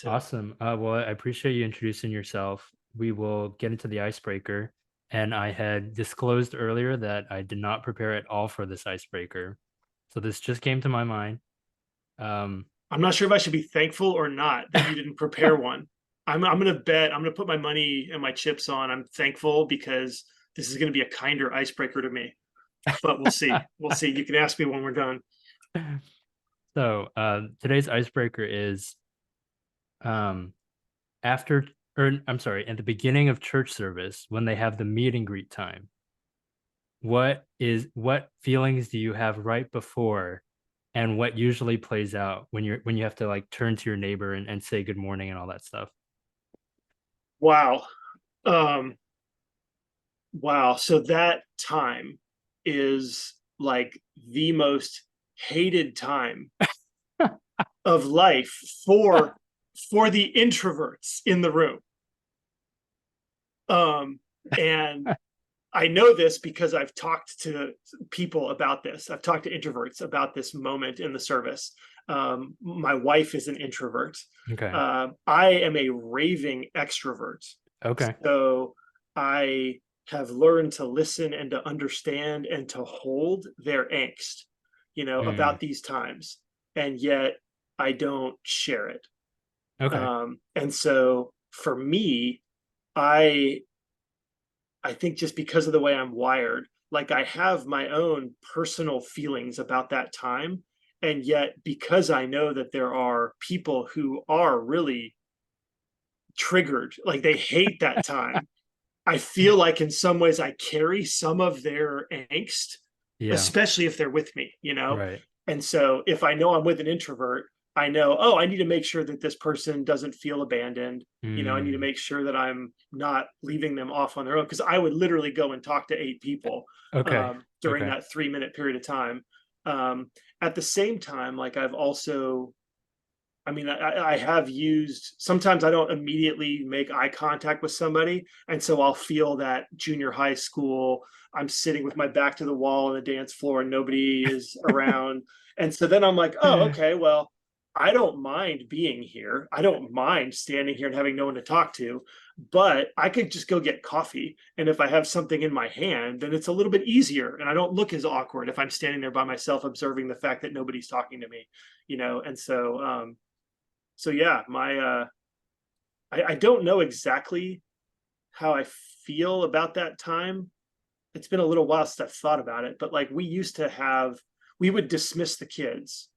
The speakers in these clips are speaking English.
So Awesome. Well, I appreciate you introducing yourself. We will get into the icebreaker. And I had disclosed earlier that I did not prepare at all for this icebreaker. So this just came to my mind. Um, I'm not sure if I should be thankful or not that you didn't prepare one. I'm gonna bet, I'm gonna put my money and my chips on I'm thankful because this is gonna be a kinder icebreaker to me. But we'll see. We'll see. You can ask me when we're done. today's icebreaker is um, after, or I'm sorry, at the beginning of church service when they have the meet and greet time. What feelings do you have right before, and what usually plays out when you have to like turn to your neighbor and say good morning and all that stuff? Wow. Um, wow. So that time is like the most hated time of life for the introverts in the room. Um, and I know this because I've talked to people about this. I've talked to introverts about this moment in the service. My wife is an introvert. Okay. I am a raving extrovert. Okay. So I have learned to listen and to understand and to hold their angst, Mm, about these times. And yet I don't share it. okay. And so for me, I I think just because of the way I'm wired, like I have my own personal feelings about that time. And yet, because I know that there are people who are really triggered, like they hate that time, I feel like in some ways I carry some of their angst, Yeah. especially if they're with me, Right. And so if I know I'm with an introvert, I know, oh, I need to make sure that this person doesn't feel abandoned. I need to Mm, make sure that I'm not leaving them off on their own because I would literally go and talk to eight people okay. during Okay. that 3 minute period of time. At the same time, like I've also I have used sometimes I don't immediately make eye contact with somebody. And so I'll feel that junior high school, I'm sitting with my back to the wall on the dance floor and nobody is around. And so then I'm like, oh, okay, well, I don't mind being here. I don't mind standing here and having no one to talk to, but I could just go get coffee. And if I have something in my hand, then it's a little bit easier. And I don't look as awkward if I'm standing there by myself, observing the fact that nobody's talking to me. And so yeah, I don't know exactly how I feel about that time. It's been a little while since I've thought about it, but like we would dismiss the kids,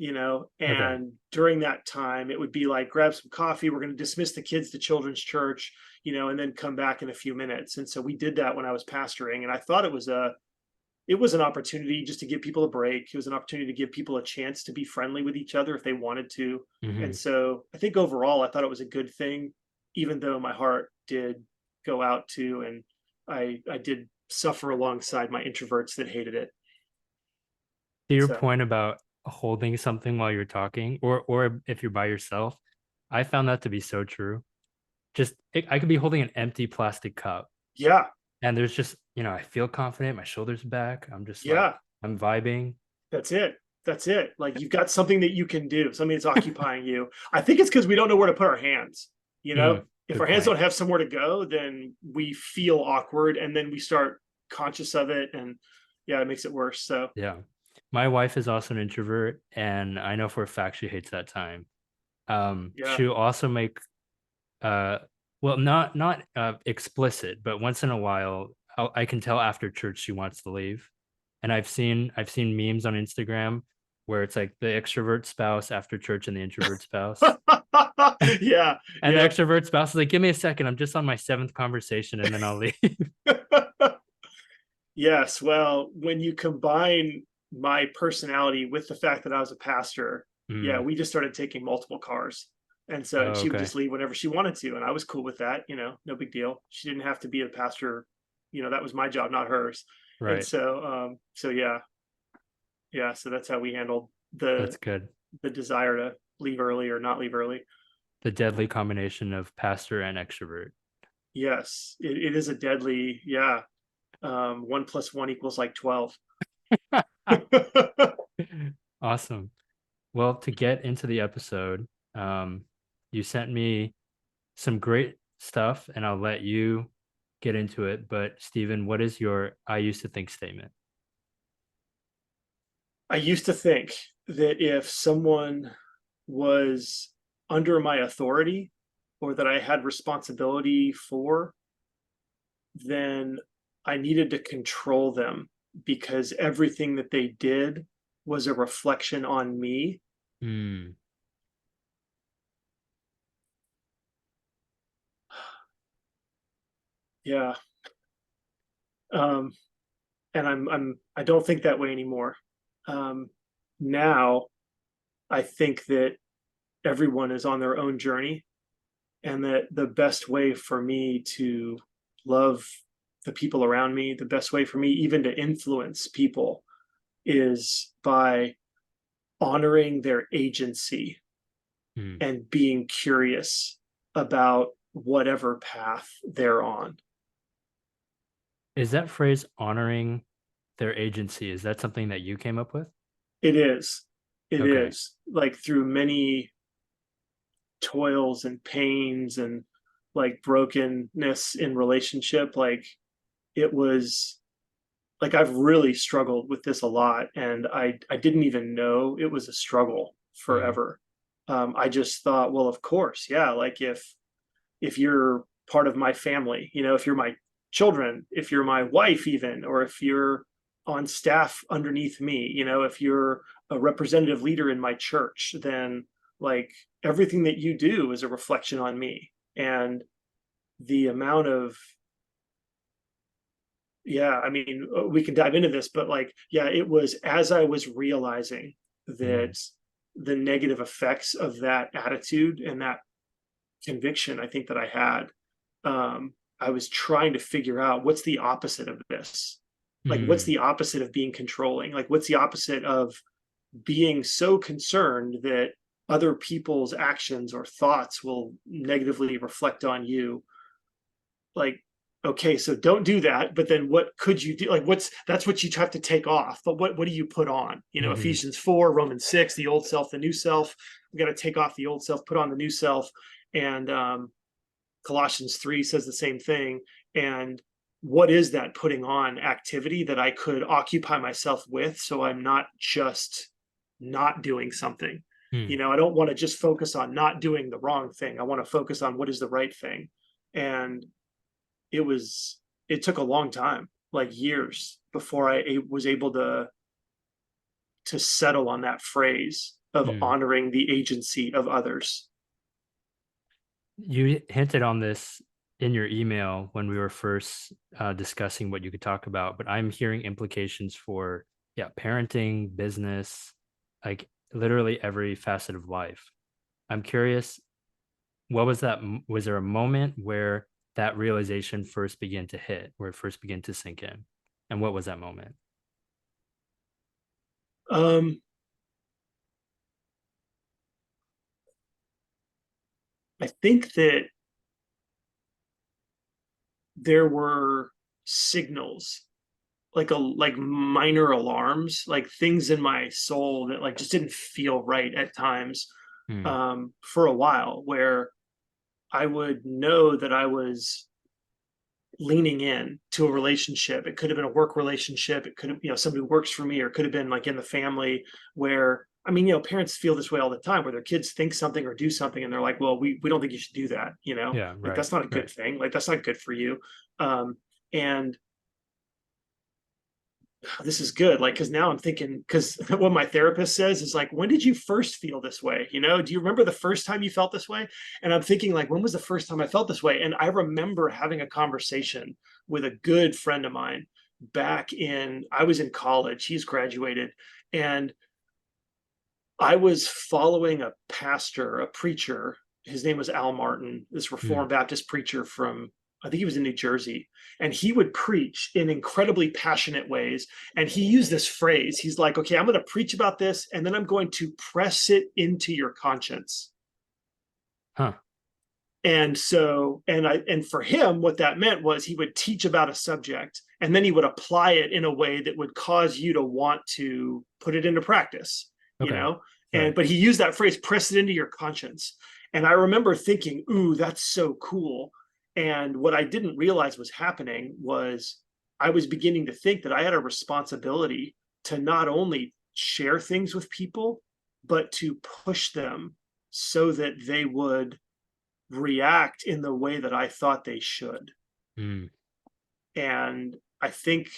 Okay. and during that time it would be like grab some coffee, we're going to dismiss the kids to children's church, and then come back in a few minutes. And so we did that when I was pastoring, and I thought it was an opportunity just to give people a break. It was an opportunity to give people a chance to be friendly with each other if they wanted to. And Hmm. so I think overall, I thought it was a good thing, even though my heart did go out to, and I did suffer alongside my introverts that hated it. To your So point about holding something while you're talking, or if you're by yourself, I found that to be so true. I could be holding an empty plastic cup, yeah, and there's just I feel confident, my shoulders back. I'm just like yeah, I'm vibing. that's it. That's it. Like you've got something that you can do, something that's occupying you. I think it's because we don't know where to put our hands. If Good our hands point. don't have somewhere to go, then we feel awkward and then we start conscious of it. And yeah, it makes it worse. So Yeah. My wife is also an introvert, and I know for a fact she hates that time. yeah. She'll also make uh well, not explicit, but once in a while I can tell after church she wants to leave. And I've seen memes on Instagram where it's like the extrovert spouse after church and the introvert spouse. Yeah. And the Yep. extrovert spouse is like, give me a second, I'm just on my seventh conversation and then I'll leave. Yes. Well, when you combine my personality with the fact that I was a pastor, yeah, Mm. we just started taking multiple cars. And Oh, she would okay. just leave whenever she wanted to. And I was cool with that, no big deal. She didn't have to be a pastor. That was my job, not hers. And Right. so yeah, yeah. So that's how we handled the That's good. the desire to leave early or not leave early. The deadly combination of pastor and extrovert. Yes, it is a deadly, yeah. 1 + 1 equals like 12. Awesome. Well, to get into the episode, um, You sent me some great stuff, and I'll let you get into it. But Stephen, what is your I used to think statement? I used to think that if someone was under my authority or that I had responsibility for, then I needed to control them because everything that they did was a reflection on me. Hmm. Yeah. Um, and I don't think that way anymore. Um, Now I think that everyone is on their own journey, and that the best way for me to love the people around me, the best way for me even to influence people, is by honoring their agency Hmm. and being curious about whatever path they're on. Is that phrase honoring their agency? Is that something that you came up with? It is. It Okay. is like through many toils and pains and like brokenness in relationship, like it was like I've really struggled with this a lot, and I didn't even know it was a struggle Hmm. forever. I just thought, well, of course, yeah, like if you're part of my family, you know, if you're my children, if you're my wife, even, or if you're on staff underneath me, you know, if you're a representative leader in my church, then like everything that you do is a reflection on me. And the amount of, yeah, I mean, we can dive into this, but like, yeah, it was as I was realizing Hmm. that the negative effects of that attitude and that conviction I think that I had, I was trying to figure out what's the opposite of this. Like, what's Hmm. the opposite of being controlling? Like, what's the opposite of being so concerned that other people's actions or thoughts will negatively reflect on you? Like, okay, so don't do that. But then what could you do? Like, that's what you have to take off. But what do you put on? You know, Hmm. Ephesians 4, Romans 6, the old self, the new self. We got to take off the old self, put on the new self. And Colossians 3 says the same thing. And what is that putting on activity that I could occupy myself with so I'm not just not doing something? Hmm. You know, I don't want to just focus on not doing the wrong thing. I want to focus on what is the right thing. And it was, it took a long time, like years, before I was able to settle on that phrase of Hmm. honoring the agency of others. You hinted on this in your email when we were first discussing what you could talk about, but I'm hearing implications for, yeah, parenting, business, like literally every facet of life. I'm curious, what was that? Was there a moment where that realization first began to hit, where it first began to sink in? And what was that moment? um I think that there were signals, like minor alarms, like things in my soul that like just didn't feel right at times, Hmm. for a while, where I would know that I was leaning in to a relationship. It could have been a work relationship. It could have, you know, somebody who works for me, or it could have been like in the family where, I mean, you know, parents feel this way all the time where their kids think something or do something and they're like, well, we don't think you should do that. You know, Yeah, like right, that's not a good right. thing. Like that's not good for you. And this is good, like, because now I'm thinking, because what my therapist says is like, when did you first feel this way? You know, do you remember the first time you felt this way? And I'm thinking like, when was the first time I felt this way? And I remember having a conversation with a good friend of mine back in, I was in college, he's graduated, and I was following a pastor, a preacher. His name was Al Martin, this Hmm. Reformed Baptist preacher from, I think he was in New Jersey. And he would preach in incredibly passionate ways. And he used this phrase. He's like, okay, I'm going to preach about this, and then I'm going to press it into your conscience. Huh. And for him, what that meant was he would teach about a subject, and then he would apply it in a way that would cause you to want to put it into practice, you Okay. know. And Right. but he used that phrase, press it into your conscience. And I remember thinking, ooh, that's so cool. And what I didn't realize was happening was I was beginning to think that I had a responsibility to not only share things with people, but to push them so that they would react in the way that I thought they should. Mm. And I think,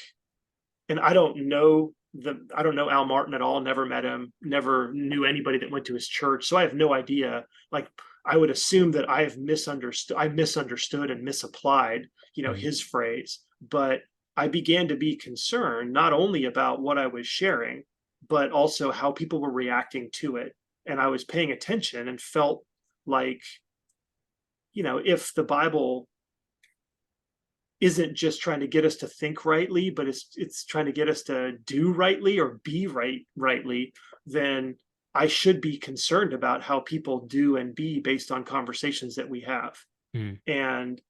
and I don't know Al Martin at all, never met him, never knew anybody that went to his church. So I have no idea. Like, I would assume that I misunderstood and misapplied, Mm. his phrase. But I began to be concerned not only about what I was sharing, but also how people were reacting to it. And I was paying attention and felt like, if the Bible isn't just trying to get us to think rightly, but it's trying to get us to do rightly or be rightly, then I should be concerned about how people do and be based on conversations that we have. Mm. And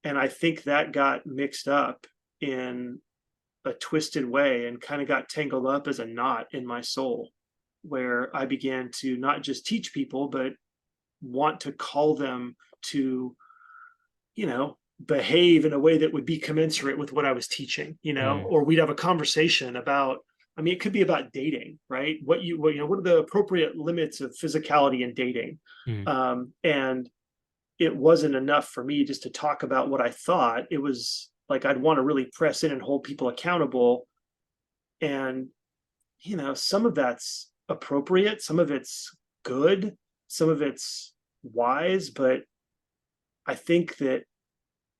I think that got mixed up in a twisted way and kind of got tangled up as a knot in my soul, where I began to not just teach people, but want to call them to, you know, behave in a way that would be commensurate with what I was teaching, Mm. or we'd have a conversation about, I mean, it could be about dating, right? What are the appropriate limits of physicality in dating? Mm. And it wasn't enough for me just to talk about what I thought. It was like, I'd want to really press in and hold people accountable. And, some of that's appropriate, some of it's good, some of it's wise, but I think that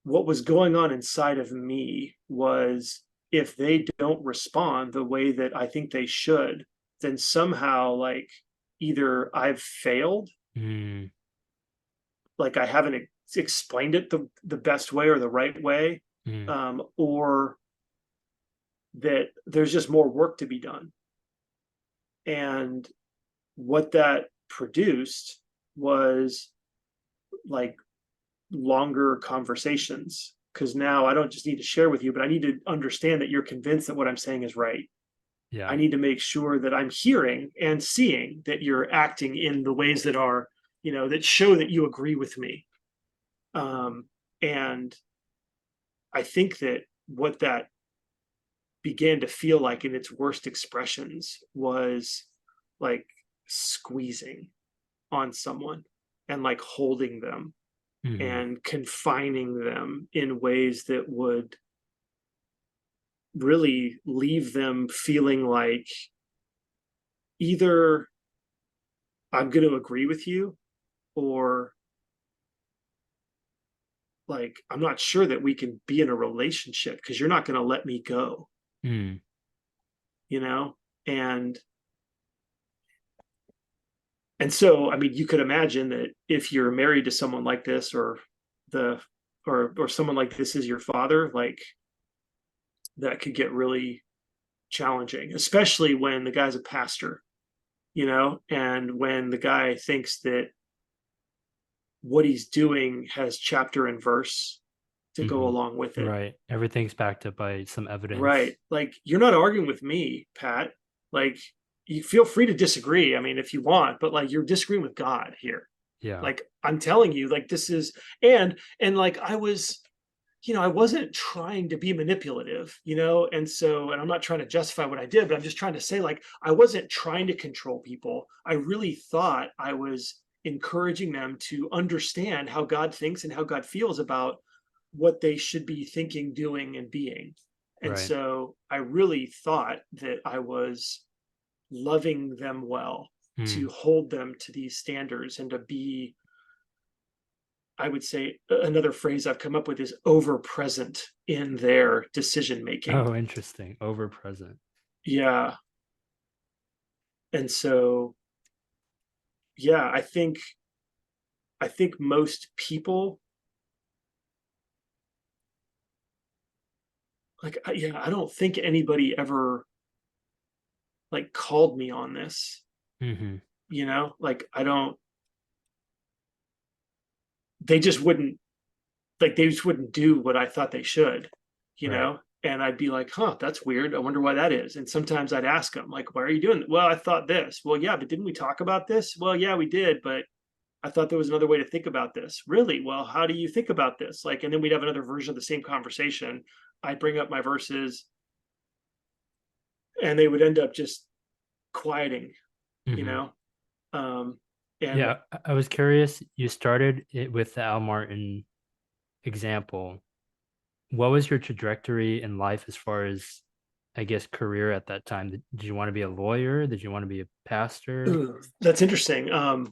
what was going on inside of me was, if they don't respond the way that I think they should, then somehow, like, either I've failed, Mm. like I haven't explained it the best way or the right way, Mm. or that there's just more work to be done. And what that produced was, like, longer conversations, because now I don't just need to share with you, but I need to understand that you're convinced that what I'm saying is right. I Yeah. need to make sure that I'm hearing and seeing that you're acting in the ways that are, that show that you agree with me. And I think that what that began to feel like in its worst expressions was like squeezing on someone and like holding them Mhm. and confining them in ways that would really leave them feeling like, either I'm going to agree with you, or like, I'm not sure that we can be in a relationship because you're not going to let me go, Mm. you know? And so, I mean, you could imagine that if you're married to someone like this, or the or someone like this is your father, like, that could get really challenging, especially when the guy's a pastor, and when the guy thinks that what he's doing has chapter and verse to go Mhm. along with it. Right. Everything's backed up by some evidence. Right. Like, you're not arguing with me, Pat. Like, you feel free to disagree. I mean, if you want, but like, you're disagreeing with God here. Yeah. Like, I'm telling you, like, this is, and like, I wasn't trying to be manipulative, and I'm not trying to justify what I did, but I'm just trying to say, like, I wasn't trying to control people. I really thought I was encouraging them to understand how God thinks and how God feels about what they should be thinking, doing, and being. And Right. so I really thought that I was loving them well, to Mm. hold them to these standards and to be, I would say, another phrase I've come up with is over present in their decision making. Oh, interesting. Over present. Yeah. And so, yeah, I think most people, like, yeah, I don't think anybody ever like called me on this, Mhm. like, I don't, they just wouldn't, like, they just wouldn't do what I thought they should, Right. and I'd be like, huh, that's weird. I wonder why that is. And sometimes I'd ask them, like, why are you doing that? Well, I thought this. Well, yeah, but didn't we talk about this? Well, yeah, we did, but I thought there was another way to think about this. Really? Well, how do you think about this? Like, and then we'd have another version of the same conversation. I'd bring up my verses and they would end up just quieting, you Hmm. know? Um, and Yeah, I was curious. You started it with the Al Martin example. What was your trajectory in life as far as, I guess, career at that time? Did you want to be a lawyer? Did you want to be a pastor? ooh, that's interesting. I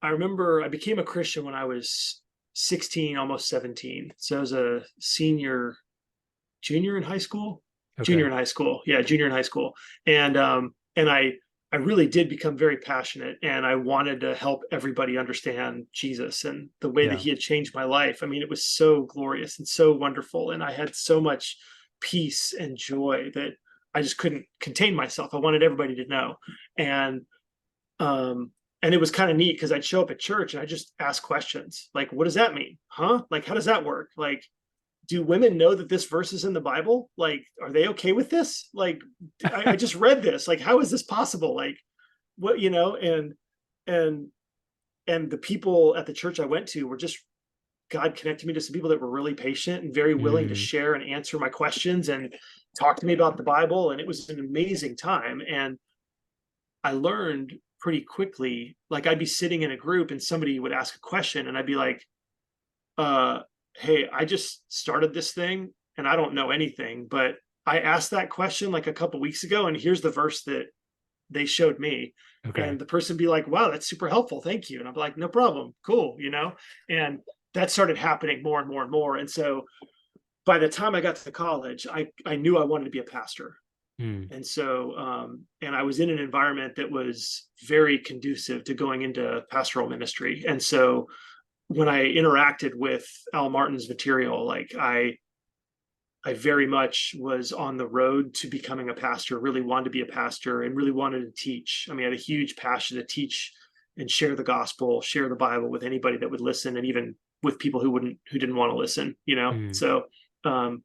remember, I became a Christian when I was 16, almost 17. So I was a senior, junior in high school, Okay. junior in high school. Yeah, junior in high school. And I really did become very passionate and I wanted to help everybody understand Jesus and the way that Yeah. he had changed my life. I mean, it was so glorious and so wonderful. And I had so much peace and joy that I just couldn't contain myself. I wanted everybody to know. And um and it was kind of neat because I'd show up at church and I just ask questions like, what does that mean? Huh? Like, how does that work? Like, do women know that this verse is in the Bible? Like, are they okay with this? Like, I just read this. Like, how is this possible? Like, what, and and the people at the church I went to were just, God connected me to some people that were really patient and very willing to Mm, share and answer my questions and talk to me about the Bible. And it was an amazing time. And I learned pretty quickly, like I'd be sitting in a group and somebody would ask a question and I'd be like, uh, hey, I just started this thing and I don't know anything, but I asked that question like a couple weeks ago, and here's the verse that they showed me. okay. And the person be like, wow, that's super helpful. Thank you. And I'm like, no problem. Cool. And that started happening more and more and more. And so by the time I got to college, I knew I wanted to be a pastor. Mm, And so, and I was in an environment that was very conducive to going into pastoral ministry. And so when I interacted with Al Martin's material, like I very much was on the road to becoming a pastor, really wanted to be a pastor and really wanted to teach. I mean, I had a huge passion to teach and share the gospel, share the Bible with anybody that would listen, and even with people who didn't want to listen. mm. Um,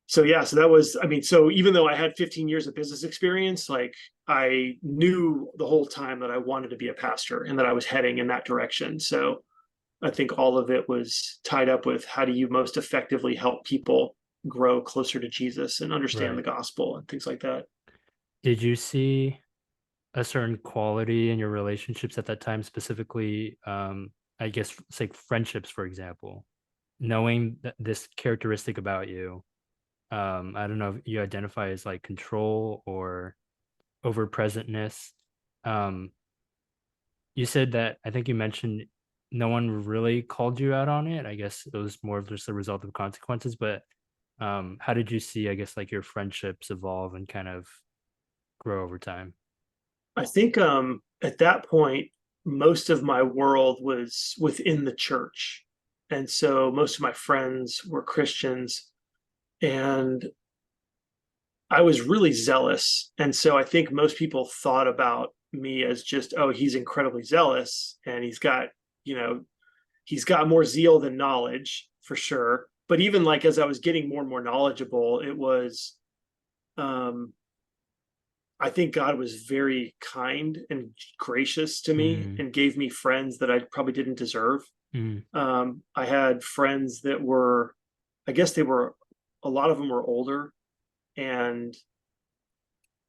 so yeah, so that was, I mean, so even though I had 15 years of business experience, like I knew the whole time that I wanted to be a pastor and that I was heading in that direction. So I think all of it was tied up with how do you most effectively help people grow closer to Jesus and understand the Right. gospel and things like that. Did you see a certain quality in your relationships at that time, specifically, I guess, it's like friendships, for example, knowing that this characteristic about you, I don't know if you identify as like control or over presentness. Um, you said that, I think you mentioned no one really called you out on it. I guess it was more of just a result of consequences, but how did you see, I guess, like your friendships evolve and kind of grow over time? I think at that point, most of my world was within the church. And so most of my friends were Christians and I was really zealous. And so I think most people thought about me as just, oh, he's incredibly zealous and he's got more zeal than knowledge for sure. But even like as I was getting more and more knowledgeable, it was um I think God was very kind and gracious to me Mm, and gave me friends that I probably didn't deserve. mm, I had friends that were, I guess they were, a lot of them were older and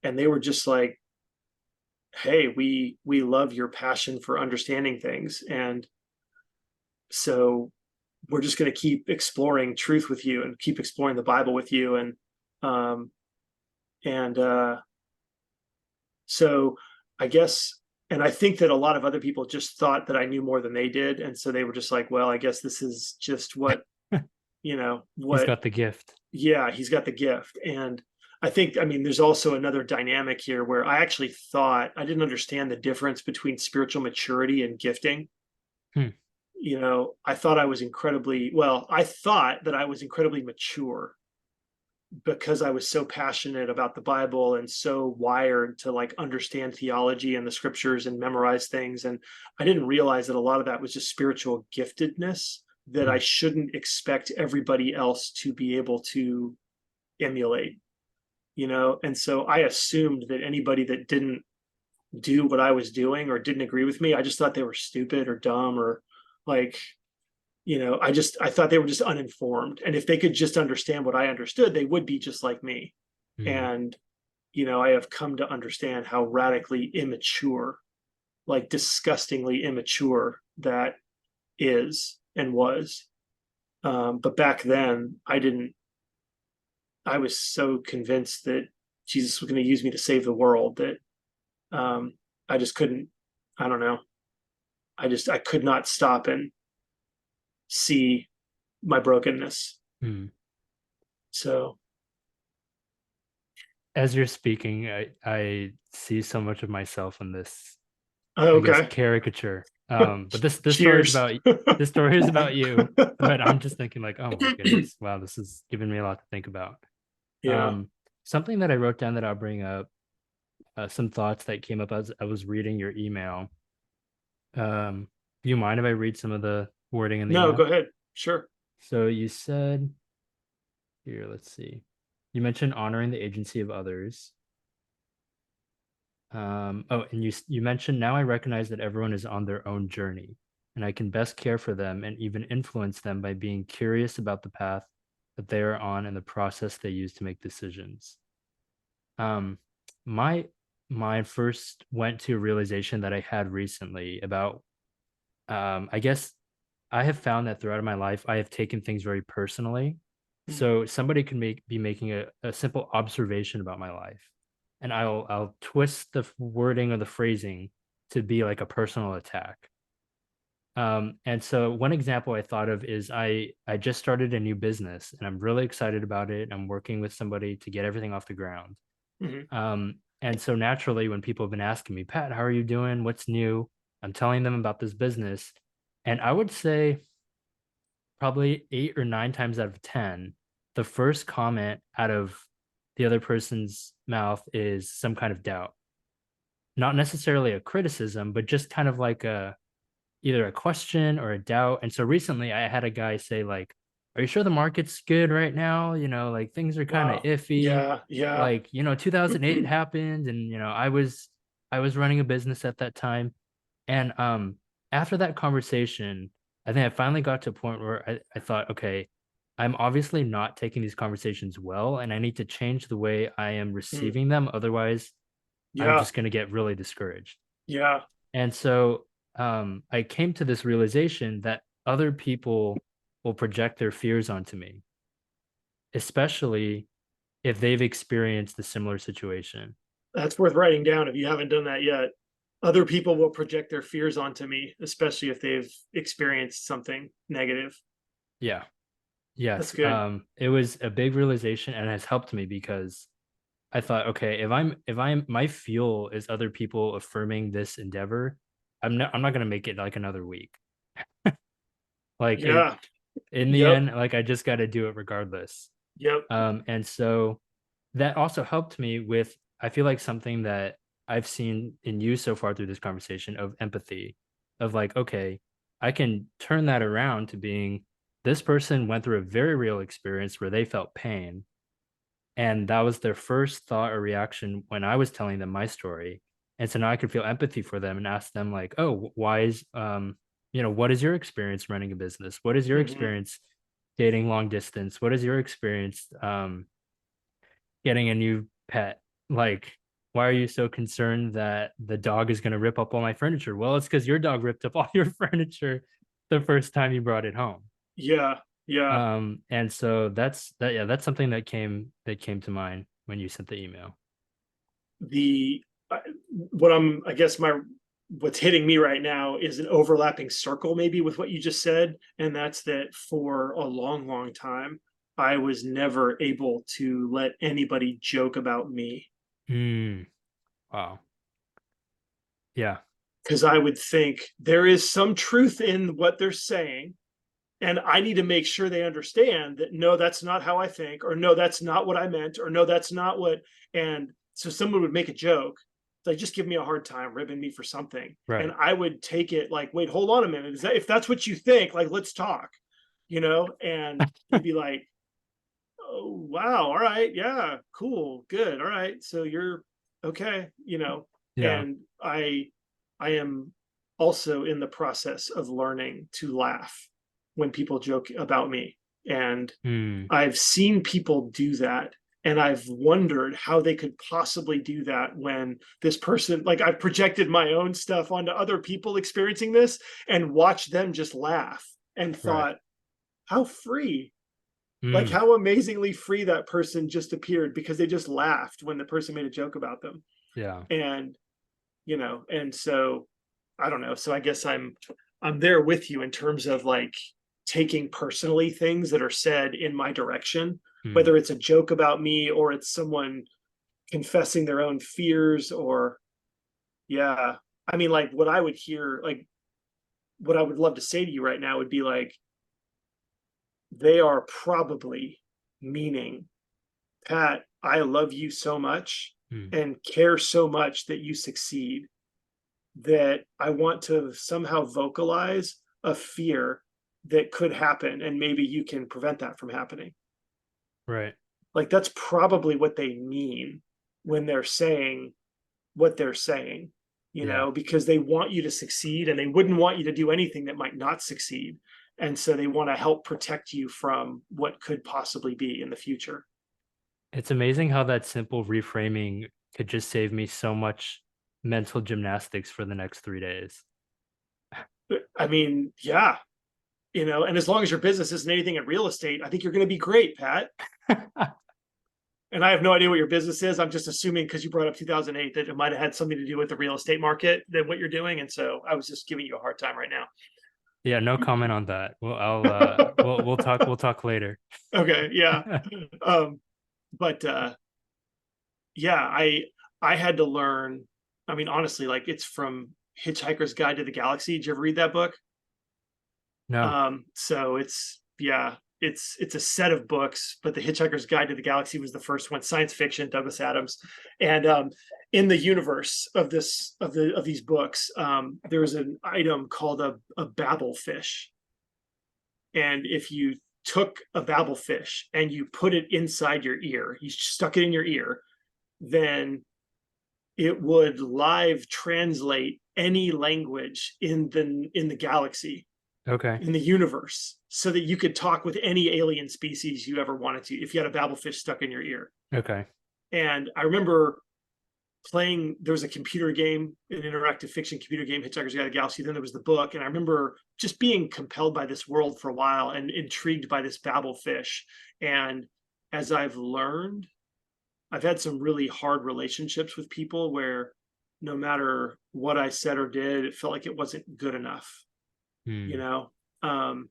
they were just like, hey, we love your passion for understanding things. And so we're just going to keep exploring truth with you and keep exploring the Bible with you. Um, and so I guess, and I think that a lot of other people just thought that I knew more than they did. And so they were just like, well, I guess this is just he's what, got the gift. yeah, he's got the gift. And I think, I mean, there's also another dynamic here where I actually thought I didn't understand the difference between spiritual maturity and gifting. Hmm. I thought I was incredibly, well, I thought that I was incredibly mature because I was so passionate about the Bible and so wired to like understand theology and the scriptures and memorize things. And I didn't realize that a lot of that was just spiritual giftedness that Hmm. I shouldn't expect everybody else to be able to emulate. And so I assumed that anybody that didn't do what I was doing or didn't agree with me. I just thought they were stupid or dumb or like, I thought they were just uninformed. And if they could just understand what I understood, they would be just like me. Mm, And, I have come to understand how radically immature, like disgustingly immature that is and was. But back then, I was so convinced that Jesus was going to use me to save the world that um, I just couldn't, I don't know. I could not stop and see my brokenness. mm. So, As you're speaking, I see so much of myself in this, I guess, okay. caricature. But this story is Cheers. about you. But I'm just thinking like, oh my goodness, wow, this is giving me a lot to think about. Yeah. Um, Something that I wrote down that I'll bring up, some thoughts that came up as I was reading your email. Do you mind if I read some of the wording in the No, go email? ahead. Sure. So you said here, let's see. You mentioned honoring the agency of others. Oh, and you mentioned now I recognize that everyone is on their own journey, and I can best care for them and even influence them by being curious about the path that they are on and the process they use to make decisions. Um, my my first went to a realization that I had recently about, I guess I have found that throughout my life I have taken things very personally. Mm, So somebody can be making a simple observation about my life, and I'll twist the wording or the phrasing to be like a personal attack. And so one example I thought of is I just started a new business and I'm really excited about it. I'm working with somebody to get everything off the ground. mhm, And so naturally, when people have been asking me, Pat, how are you doing? What's new? I'm telling them about this business. And I would say probably 8 or 9 times out of 10, the first comment out of the other person's mouth is some kind of doubt. Not necessarily a criticism, but just kind of like a either a question or a doubt. And so recently I had a guy say, like, are you sure the market's good right now? Like things are kind of wow. iffy. Yeah. Yeah. Like, 2008 happened and I was running a business at that time. And after that conversation, I think I finally got to a point where I thought, okay, I'm obviously not taking these conversations well, and I need to change the way I am Mm, receiving them. Otherwise, I'm yeah. just going to get really discouraged. Yeah. And so I came to this realization that other people will project their fears onto me, especially if they've experienced a similar situation. That's worth writing down if you haven't done that yet. Other people will project their fears onto me, especially if they've experienced something negative. Yeah. That's Yes. good. It was a big realization and has helped me because I thought, okay, if I'm my fuel is other people affirming this endeavor, I'm not gonna make it like another week. Like it Yeah. in the Yep. end, like I just gotta do it regardless. Yep. And so that also helped me with, I feel like something that I've seen in you so far through this conversation of empathy, of like, okay, I can turn that around to being this person went through a very real experience where they felt pain. And that was their first thought or reaction when I was telling them my story. And so now I could feel empathy for them and ask them, like, oh, why is, what is your experience running a business? What is your Hmm. experience dating long distance? What is your experience getting a new pet? Like, why are you so concerned that the dog is going to rip up all my furniture? Well, it's because your dog ripped up all your furniture the first time you brought it home. Yeah. Yeah. And so yeah, that's something that came to mind when you sent the email. The what I guess what's hitting me right now is an overlapping circle maybe with what you just said, and that's that for a long, long time, I was never able to let anybody joke about me Mm, wow. Yeah. because I would think there is some truth in what they're saying. And I need to make sure they understand that no, that's not how I think, or no, that's not what I meant, or no, that's not what. And so someone would make a joke, like just give me a hard time, ribbing me for something, and Right. I would take it like, wait, hold on a minute, is that if that's what you think, like let's talk, and they'd be like, oh wow, all right, yeah, cool, good, all right, so you're okay, Yeah. And I am also in the process of learning to laugh when people joke about me. And Hmm. I've seen people do that. And I've wondered how they could possibly do that when this person, like I've projected my own stuff onto other people experiencing this and watched them just laugh and Right. thought, how free, like Hmm. how amazingly free that person just appeared because they just laughed when the person made a joke about them. Yeah. And, and so I don't know. So I guess I'm there with you in terms of like taking personally things that are said in my direction, Hmm. whether it's a joke about me or it's someone confessing their own fears or yeah. I mean, like what I would hear, like what I would love to say to you right now would be like, they are probably meaning, Pat, I love you so much Hmm. and care so much that you succeed that I want to somehow vocalize a fear that could happen and maybe you can prevent that from happening. Right. Like that's probably what they mean when they're saying what they're saying, Yeah. because they want you to succeed and they wouldn't want you to do anything that might not succeed. And so they want to help protect you from what could possibly be in the future. It's amazing how that simple reframing could just save me so much mental gymnastics for the next 3 days. I mean, yeah, and as long as your business isn't anything in real estate, I think you're going to be great, Pat. And I have no idea what your business is. I'm just assuming because you brought up 2008 that it might have had something to do with the real estate market than what you're doing. And so I was just giving you a hard time right now. Yeah, no comment on that. Well, we'll talk later. Okay, yeah. Um, but yeah, I had to learn. I mean, honestly, like it's from Hitchhiker's Guide to the Galaxy. Did you ever read that book? No. So it's yeah, it's a set of books, but the Hitchhiker's Guide to the Galaxy was the first one, science fiction, Douglas Adams. And in the universe of these books, there's an item called a babel fish. And if you took a babel fish and you put it inside your ear, you stuck it in your ear, then it would live translate any language in the galaxy, Okay. in the universe, so that you could talk with any alien species you ever wanted to if you had a babblefish stuck in your ear. Okay. And I remember playing, there was a computer game, an interactive fiction computer game, Hitchhiker's Guide to the Galaxy. Then there was the book. And I remember just being compelled by this world for a while and intrigued by this babblefish. And as I've learned, I've had some really hard relationships with people where no matter what I said or did, it felt like it wasn't good enough, you Hmm. know? Um,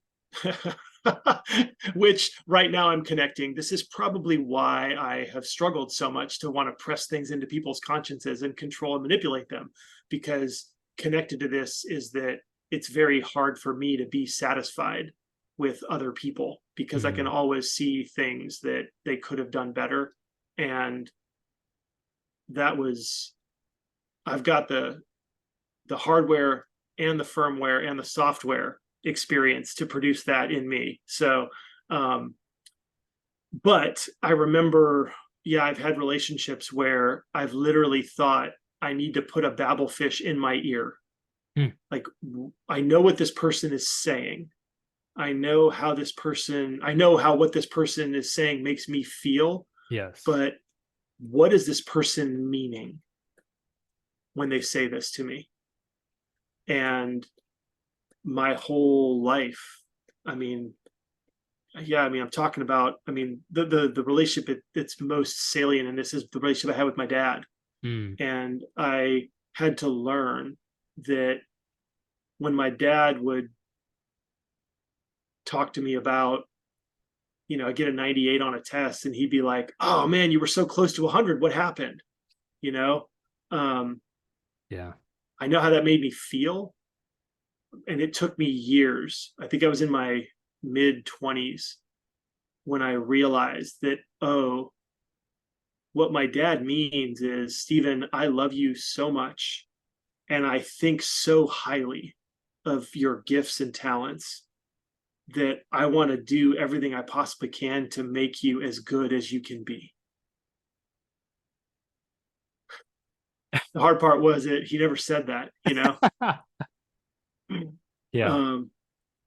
which right now I'm connecting. This is probably why I have struggled so much to want to press things into people's consciences and control and manipulate them, because connected to this is that it's very hard for me to be satisfied with other people because I can Hmm. always see things that they could have done better. And that was, I've got the hardware and the firmware and the software experience to produce that in me. So, um, but I remember, yeah, I've had relationships where I've literally thought I need to put a babblefish in my ear. Hmm. Like, I know what this person is saying. I know how what this person is saying makes me feel, Yes. but what is this person meaning when they say this to me? And my whole life, I mean, yeah, I mean, I'm talking about, I mean, the relationship that's most salient in this is the relationship I had with my dad. Hmm. And I had to learn that when my dad would talk to me about, I get a 98 on a test and he'd be like, oh man, you were so close to 100. What happened? You know, um, Yeah. I know how that made me feel. And it took me years. I think I was in my mid 20s when I realized that, oh, what my dad means is, Stephen, I love you so much. And I think so highly of your gifts and talents that I want to do everything I possibly can to make you as good as you can be. The hard part was that he never said that, you know. Yeah. um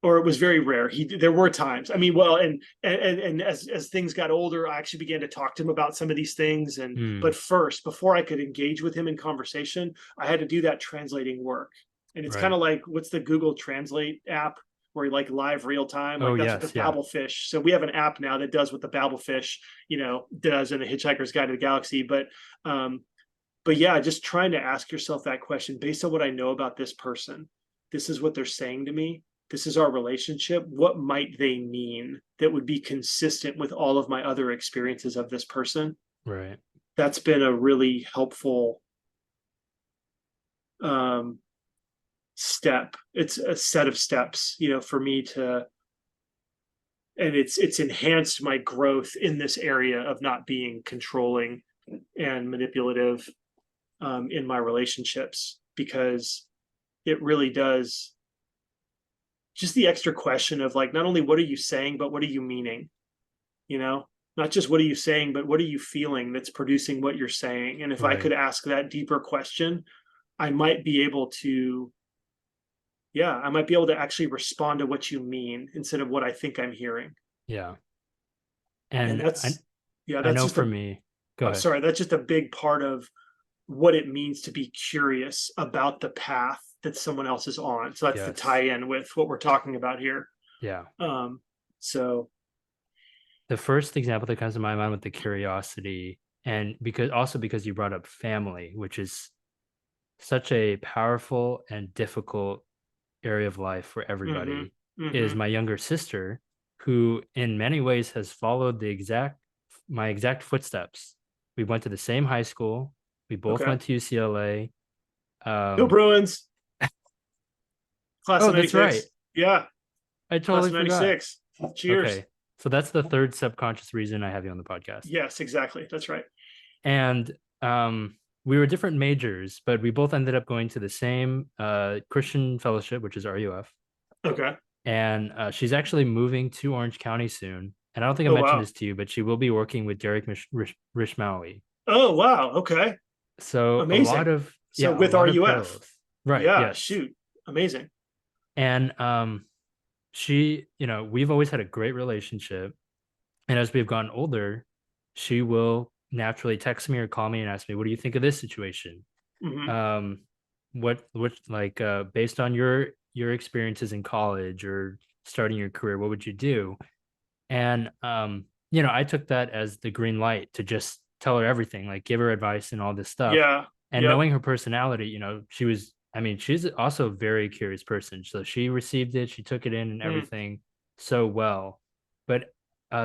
or it was very rare. There were times. I mean, well, and as things got older, I actually began to talk to him about some of these things. And Mm, but first, before I could engage with him in conversation, I had to do that translating work. And it's kind right. of like, what's the Google Translate app where you like live real time? Oh Like that's what the yes, yeah. Babelfish. So we have an app now that does what the Babelfish, does in the Hitchhiker's Guide to the Galaxy. Um, but yeah, just trying to ask yourself that question based on what I know about this person. This is what they're saying to me. This is our relationship. What might they mean that would be consistent with all of my other experiences of this person? Right. That's been a really helpful um, step. It's a set of steps, for me to, and it's enhanced my growth in this area of not being controlling and manipulative in my relationships, because it really does, just the extra question of like, not only what are you saying, but what are you meaning? You know, not just what are you saying, but what are you feeling that's producing what you're saying? And if I Right. could ask that deeper question, I might be able to, yeah, I might be able to actually respond to what you mean instead of what I think I'm hearing. Yeah. And And that's, yeah, I that's know just for a, me, go oh, ahead. sorry, that's just a big part of what it means to be curious about the path that someone else is on. So that's the Yes. tie in with what we're talking about here. Yeah. Um, so The first example that comes to my mind with the curiosity, and because you brought up family, which is such a powerful and difficult area of life for mm-hmm, everybody, is mm-hmm. my younger sister, who in many ways has followed my exact footsteps. We went to the same high school. We both Okay. went to UCLA. Go Um, Bruins. Class oh, of that's right. 96. Yeah. I Class totally of forgot. 96. Cheers. Okay. So that's the third subconscious reason I have you on the podcast. Yes, exactly. That's right. And we were different majors, but we both ended up going to the same Christian fellowship, which is RUF. Okay. And she's actually moving to Orange County soon. And I don't think I Oh, mentioned wow. this to you, but she will be working with Derek Rishmawi. Oh, wow. Okay. So Amazing. So a with lot of RUF. parallels. Right. Yeah, Yes. shoot. Amazing. And she, we've always had a great relationship. And as we've gotten older, she will naturally text me or call me and ask me, "What do you think of this situation? Hmm. Um, what like based on your experiences in college or starting your career, what would you do?" And I took that as the green light to just tell her everything, like give her advice and all this stuff. Yeah. And Yep. knowing her personality, she's also a very curious person. So she received it, she took it in and Mm. everything so well. But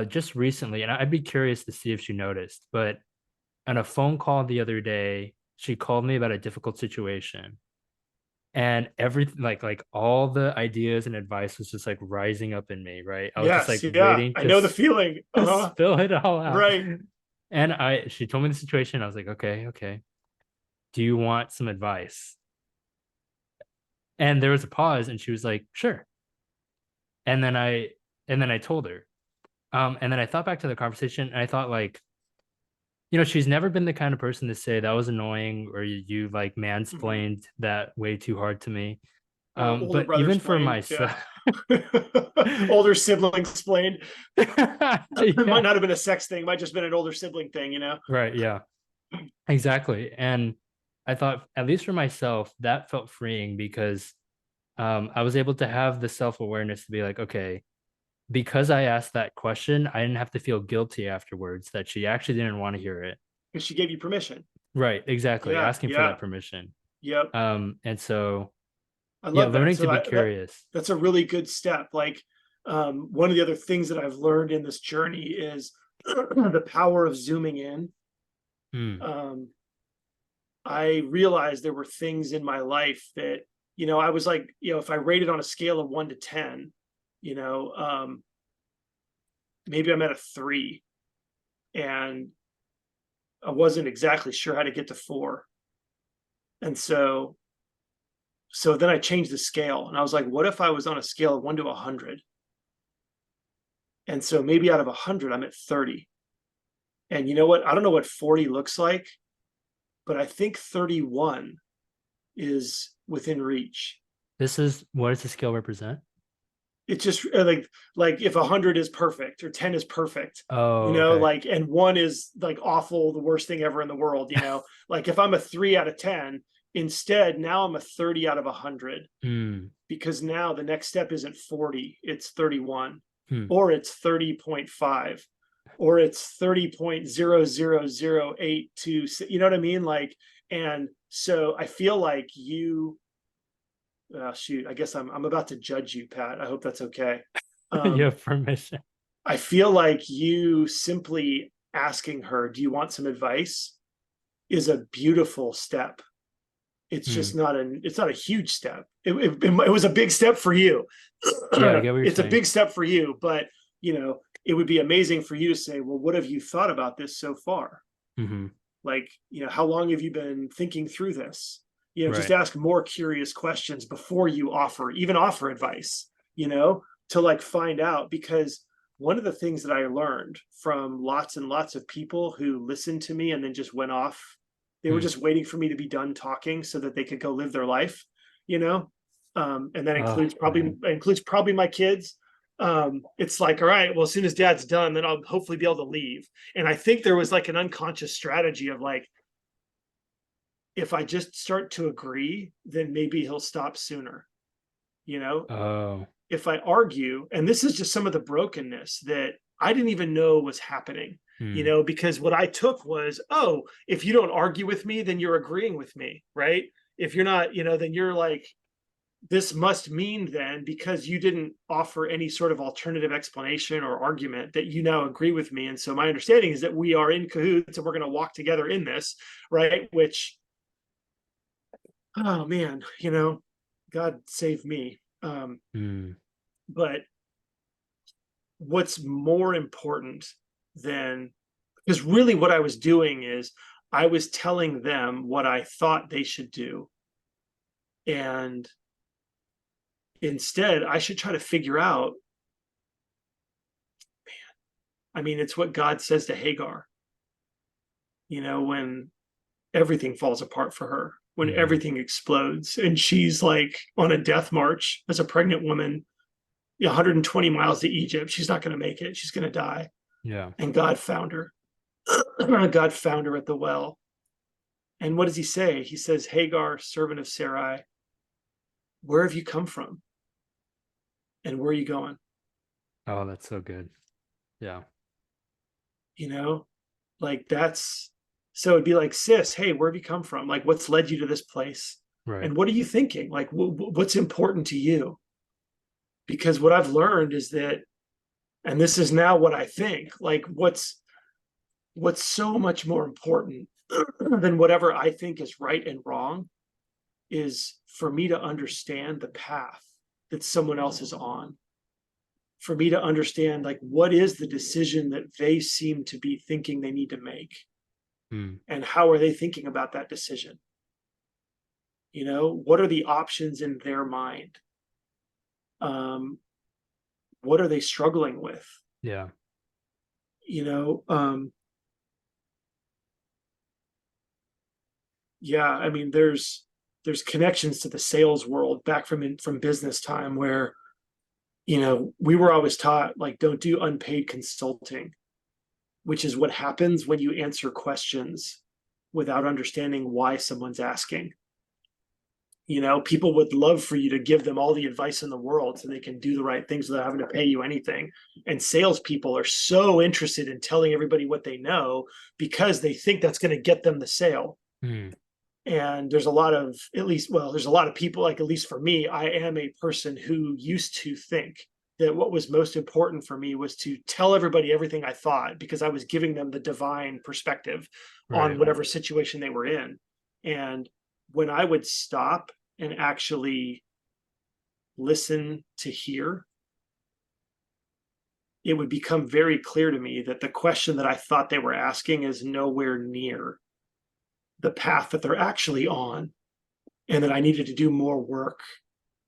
just recently, and I'd be curious to see if she noticed, but on a phone call the other day, she called me about a difficult situation, and everything, like all the ideas and advice was just like rising up in me, right? I was just Yes. like Yeah. waiting I to know the feeling. Uh-huh. spill it all out. Right. And she told me the situation. I was like, okay, okay. Do you want some advice? And there was a pause, and she was like, sure. And then I told her. And then I thought back to the conversation, and I thought like, she's never been the kind of person to say that was annoying or you like Hmm. mansplained that way too hard to me. Older But brother even for explained. myself, Yeah. Older sibling explained. It might yeah, not have been a sex thing. It might just been an older sibling thing, you know? right, yeah, exactly. And I thought, at least for myself, that felt freeing because I was able to have the self-awareness to be like, okay, because I asked that question, I didn't have to feel guilty afterwards that she actually didn't want to hear it. Because she gave you permission. Right, exactly. Yeah. Asking for Yeah. that permission. Yep. And so I yeah, love that. learning to So be that curious. that's a really good step. Like, one of the other things that I've learned in this journey is the power of zooming in. Mm, Um, I realized there were things in my life that, I was like, if I rated on a scale of 1 to 10, you know, um, maybe I'm at a 3, and I wasn't exactly sure how to get to 4. And so then I changed the scale, and I was like, what if I was on a scale of 1 to 100? And so maybe out of 100, I'm at 30. And you know what? I don't know what 40 looks like, but I think 31 is within reach. What does the scale represent? It's just like if 100 is perfect or 10 is perfect, Oh, okay. like, and one is like awful, the worst thing ever in the world, like if I'm a 3 out of 10, instead now I'm a 30 out of 100, Hmm. because now the next step isn't 40, it's 31, Hmm. or it's 30.5, or it's 30.00082. You know what I mean? Like, and so I feel like shoot, I guess I'm about to judge you, Pat. I hope that's okay. You Um, have permission. I feel like you simply asking her, "Do you want some advice?" is a beautiful step. It's Hmm. just it's not a huge step. It was a big step for you. Yeah, I get what you're It's a saying. big step for you, but it would be amazing for you to say, "Well, what have you thought about this so far? Hmm. Like, how long have you been thinking through this?" Just Right. ask more curious questions before you even offer advice, to like find out. Because one of the things that I learned from lots and lots of people who listened to me and then just went off, they were Hmm. just waiting for me to be done talking so that they could go live their life, you know? And that Oh, man. includes probably my kids. It's like, all right, well, as soon as dad's done, then I'll hopefully be able to leave. And I think there was like an unconscious strategy of like, if I just start to agree, then maybe he'll stop sooner. You know, Oh. if I argue, and this is just some of the brokenness that I didn't even know was happening, Hmm. because what I took was, oh, if you don't argue with me, then you're agreeing with me, right? If you're not, then you're like, this must mean then, because you didn't offer any sort of alternative explanation or argument, that you now agree with me. And so my understanding is that we are in cahoots and we're going to walk together in this, right? Which, oh man, God save me. Hmm. But what's more important than, because really what I was doing is I was telling them what I thought they should do. And instead, I should try to figure out, I mean, it's what God says to Hagar, when everything falls apart for her, when Hmm. everything explodes, and she's like on a death march as a pregnant woman, 120 miles to Egypt. She's not going to make it. She's going to die. Yeah. And God found her. God found her at the well. And what does he say? He says, Hagar, servant of Sarai, where have you come from? And where are you going? Oh, that's so good. Yeah. You know, like that's, so it'd be like, sis, hey, where have you come from? Like, what's led you to this place? Right. And what are you thinking? Like, what's important to you? Because what I've learned is that, and this is now what I think, like, what's so much more important than whatever I think is right and wrong is for me to understand the path that someone else is on, for me to understand like what is the decision that they seem to be thinking they need to make, Hmm. and how are they thinking about that decision. What are the options in their mind? um, what are they struggling with? Yeah. you know um, yeah, I mean, there's connections to the sales world back from business time, where we were always taught like, don't do unpaid consulting, which is what happens when you answer questions without understanding why someone's asking. People would love for you to give them all the advice in the world so they can do the right things without having to pay you anything. And salespeople are so interested in telling everybody what they know because they think that's going to get them the sale. Hmm. And there's a lot of, at least, well, there's a lot of people, like, at least for me, I am a person who used to think that what was most important for me was to tell everybody everything I thought, because I was giving them the divine perspective on Right. whatever situation they were in. And when I would stop and actually listen to hear, it would become very clear to me that the question that I thought they were asking is nowhere near the path that they're actually on, and that I needed to do more work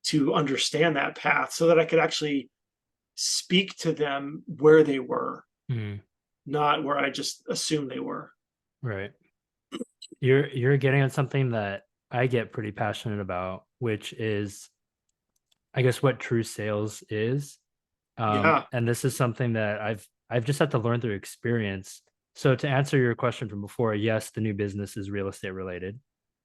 to understand that path so that I could actually speak to them where they were, Hmm. not where I just assumed they were. Right. You're getting at something that I get pretty passionate about, which is, I guess, what true sales is. Yeah. And this is something that I've just had to learn through experience. So to answer your question from before, yes, the new business is real estate related.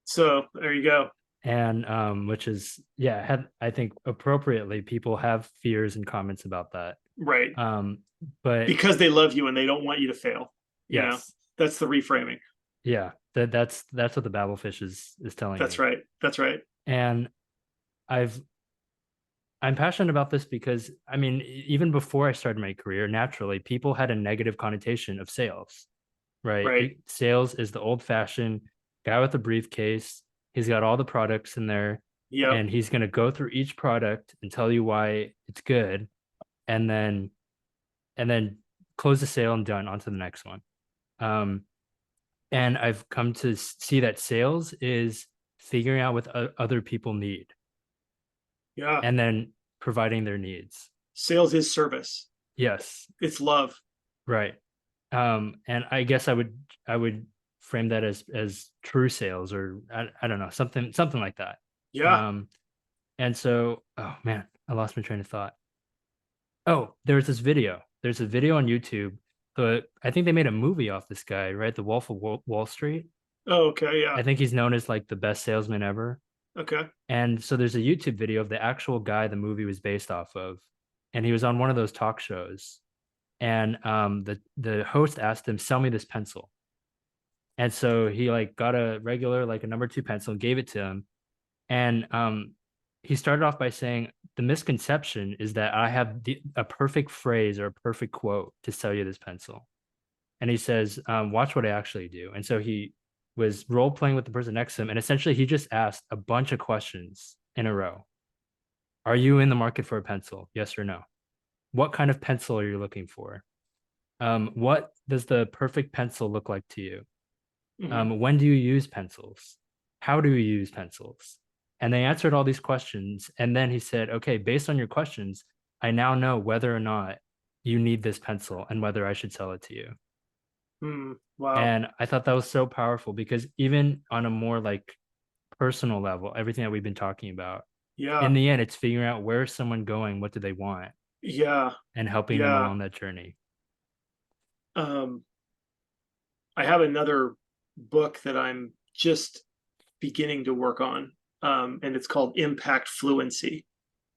So there you go. And which is, yeah, had, I think appropriately people have fears and comments about that. Right. Um, but Because they love you and they don't want you to fail. You know, yes, that's the reframing. yeah, that's what the Babelfish is telling That's me. right. That's right. And I've I'm passionate about this because I mean, even before I started my career, naturally, people had a negative connotation of sales, right? Right. Sales is the old fashioned guy with a briefcase. He's got all the products in there, Yep. and he's going to go through each product and tell you why it's good, and then and then close the sale and done, on to the next one. Um, and I've come to see that sales is figuring out what other people need Yeah. and then providing their needs. Sales is service. Yes, It's love. right. And I guess I would frame that as true sales, or I don't know, something like that. Yeah. Um, and so, oh man, I lost my train of thought. Oh, there's this video. There's a video on YouTube. So I think they made a movie off this guy, right? The Wolf of Wall Street. Oh, okay. Yeah. I think he's known as like the best salesman ever. Okay. And so there's a YouTube video of the actual guy the movie was based off of, and he was on one of those talk shows. And the host asked him, "Sell me this pencil." And so he like got a regular, like a number two pencil, and gave it to him. And he started off by saying, "The misconception is that I have a perfect phrase or a perfect quote to sell you this pencil." And he says, "Watch what I actually do." And so he was role playing with the person next to him, and essentially he just asked a bunch of questions in a row. Are you in the market for a pencil? Yes or no? What kind of pencil are you looking for? What does the perfect pencil look like to you? Hmm. When do you use pencils? How do you use pencils? And they answered all these questions. And then he said, "Okay, based on your questions, I now know whether or not you need this pencil and whether I should sell it to you." Wow. And I thought that was so powerful because even on a more like personal level, everything that we've been talking about, in Yeah. the end, it's figuring out where is someone going, what do they want, Yeah. and helping them Yeah. along that journey. Um, I have another book that I'm just beginning to work on, and it's called Impact Fluency.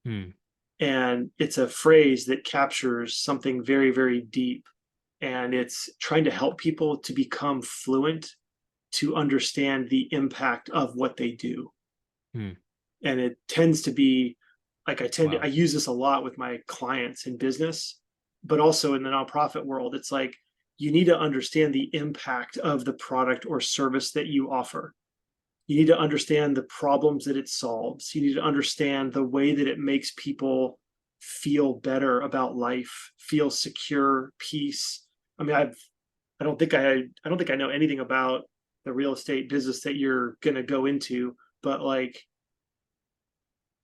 Hmm. And it's a phrase that captures something very, very deep. And it's trying to help people to become fluent, to understand the impact of what they do. Hmm. And it tends to be like I Wow. use this a lot with my clients in business, but also in the nonprofit world. It's like you need to understand the impact of the product or service that you offer. You need to understand the problems that it solves. You need to understand the way that it makes people feel better about life, feel secure, peace. I mean, I don't think I know anything about the real estate business that you're going to go into, but like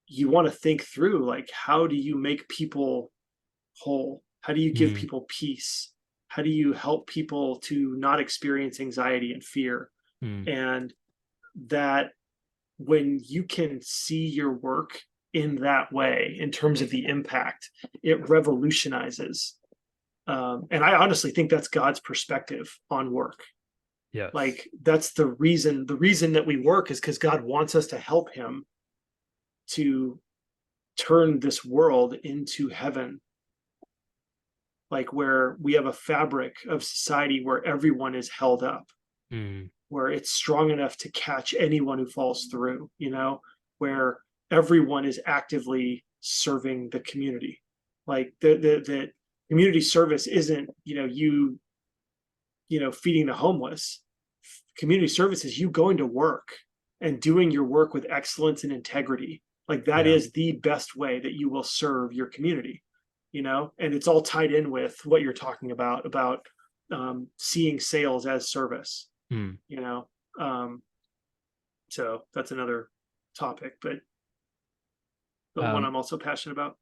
you want to think through like how do you make people whole? How do you give Hmm. people peace? How do you help people to not experience anxiety and fear? Hmm. And that when you can see your work in that way, in terms of the impact, it revolutionizes. And I honestly think that's God's perspective on work. Yes. Like that's the reason that we work is because God wants us to help him to turn this world into heaven, like where we have a fabric of society where everyone is held up, Hmm. where it's strong enough to catch anyone who falls through, where everyone is actively serving the community. Like the community service isn't, feeding the homeless. Community service is you going to work and doing your work with excellence and integrity. Like that Yeah. is the best way that you will serve your community, and it's all tied in with what you're talking about seeing sales as service, Hmm. you know. Um, so that's another topic, but one Um, I'm also passionate about.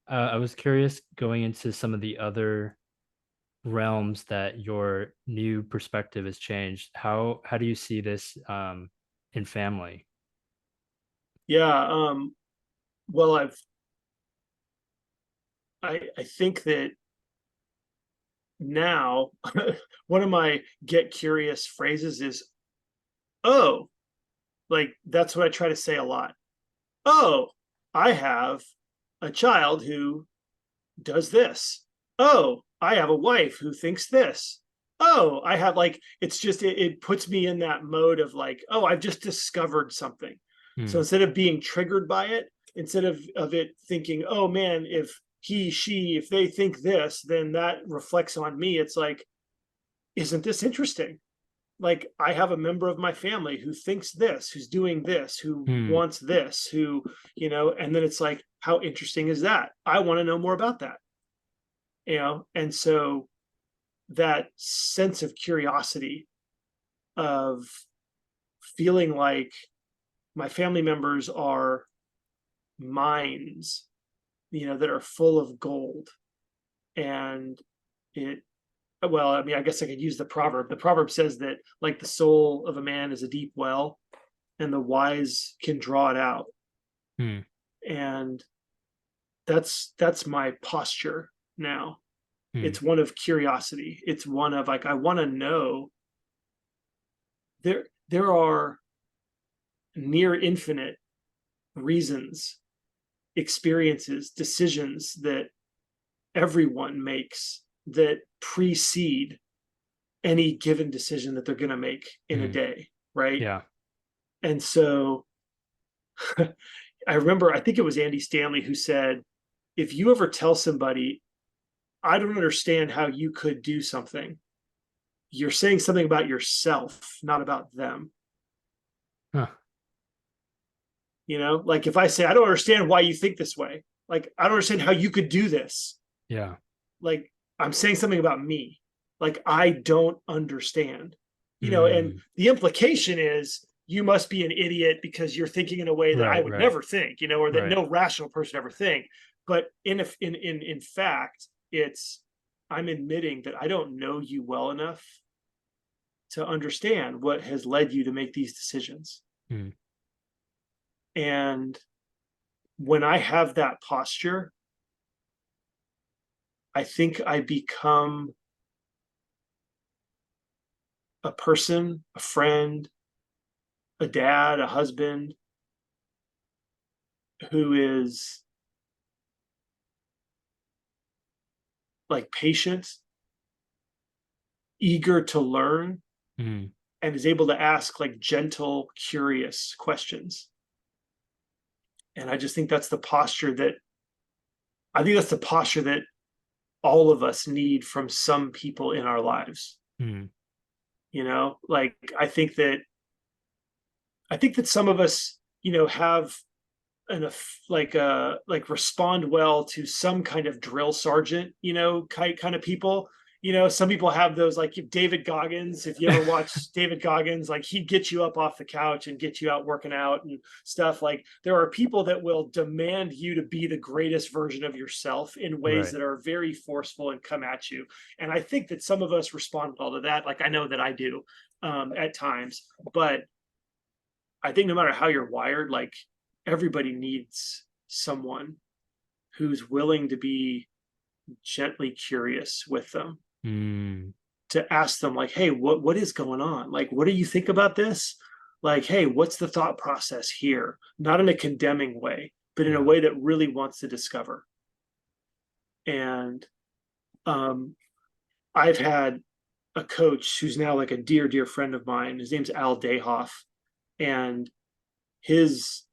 I was curious going into some of the other realms that your new perspective has changed. How do you see this in family? Yeah. Well, I think that now one of my get curious phrases is, oh, like that's what I try to say a lot. Oh, I have a child who does this. Oh, I have a wife who thinks this. Oh, I have like, it's just, it puts me in that mode of like, oh, I've just discovered something. So Hmm. instead of being triggered by it, instead of it thinking, oh man, if he, she, if they think this, then that reflects on me. It's like, isn't this interesting? Like I have a member of my family who thinks this, who's doing this, who Hmm. wants this, who, and then it's like, how interesting is that? I want to know more about that, and so that sense of curiosity of feeling like my family members are mines, that are full of gold. And it, well, I mean, I guess I could use the proverb. The proverb says that like the soul of a man is a deep well and the wise can draw it out. Hmm. And that's my posture now. Hmm. It's one of curiosity. It's one of like, I want to know. There are near infinite reasons, experiences, decisions that everyone makes that precede any given decision that they're going to make in a Hmm. day, right? Yeah. And so I remember, I think it was Andy Stanley who said, if you ever tell somebody, I don't understand how you could do something, you're saying something about yourself, not about them. Huh. Like if I say, I don't understand why you think this way, like, I don't understand how you could do this, Yeah. like I'm saying something about me. Like I don't understand. And Hmm. the implication is you must be an idiot because you're thinking in a way that I Right. would Right. never think, or that Right. no rational person ever think. But in fact, it's I'm admitting that I don't know you well enough to understand what has led you to make these decisions. Hmm. And when I have that posture, I think I become a person, a friend, a dad, a husband who is like patient, eager to learn, Hmm. and is able to ask like gentle, curious questions. And I just think that's the posture that I think that's the posture that all of us need from some people in our lives. Hmm. Like I think that some of us, have an like respond well to some kind of drill sergeant, kind of people. Some people have those, like if David Goggins, if you ever watch David Goggins, like he'd get you up off the couch and get you out working out and stuff. Like there are people that will demand you to be the greatest version of yourself in ways Right. that are very forceful and come at you. And I think that some of us respond well to that. Like I know that I do at times, but I think no matter how you're wired, like everybody needs someone who's willing to be gently curious with them, Hmm. to ask them like, hey, what is going on? Like, what do you think about this? Like, hey, what's the thought process here? Not in a condemning way, but in a Yeah. way that really wants to discover. And um, I've had a coach who's now like a dear, dear friend of mine. His name's Al Dayhoff. And his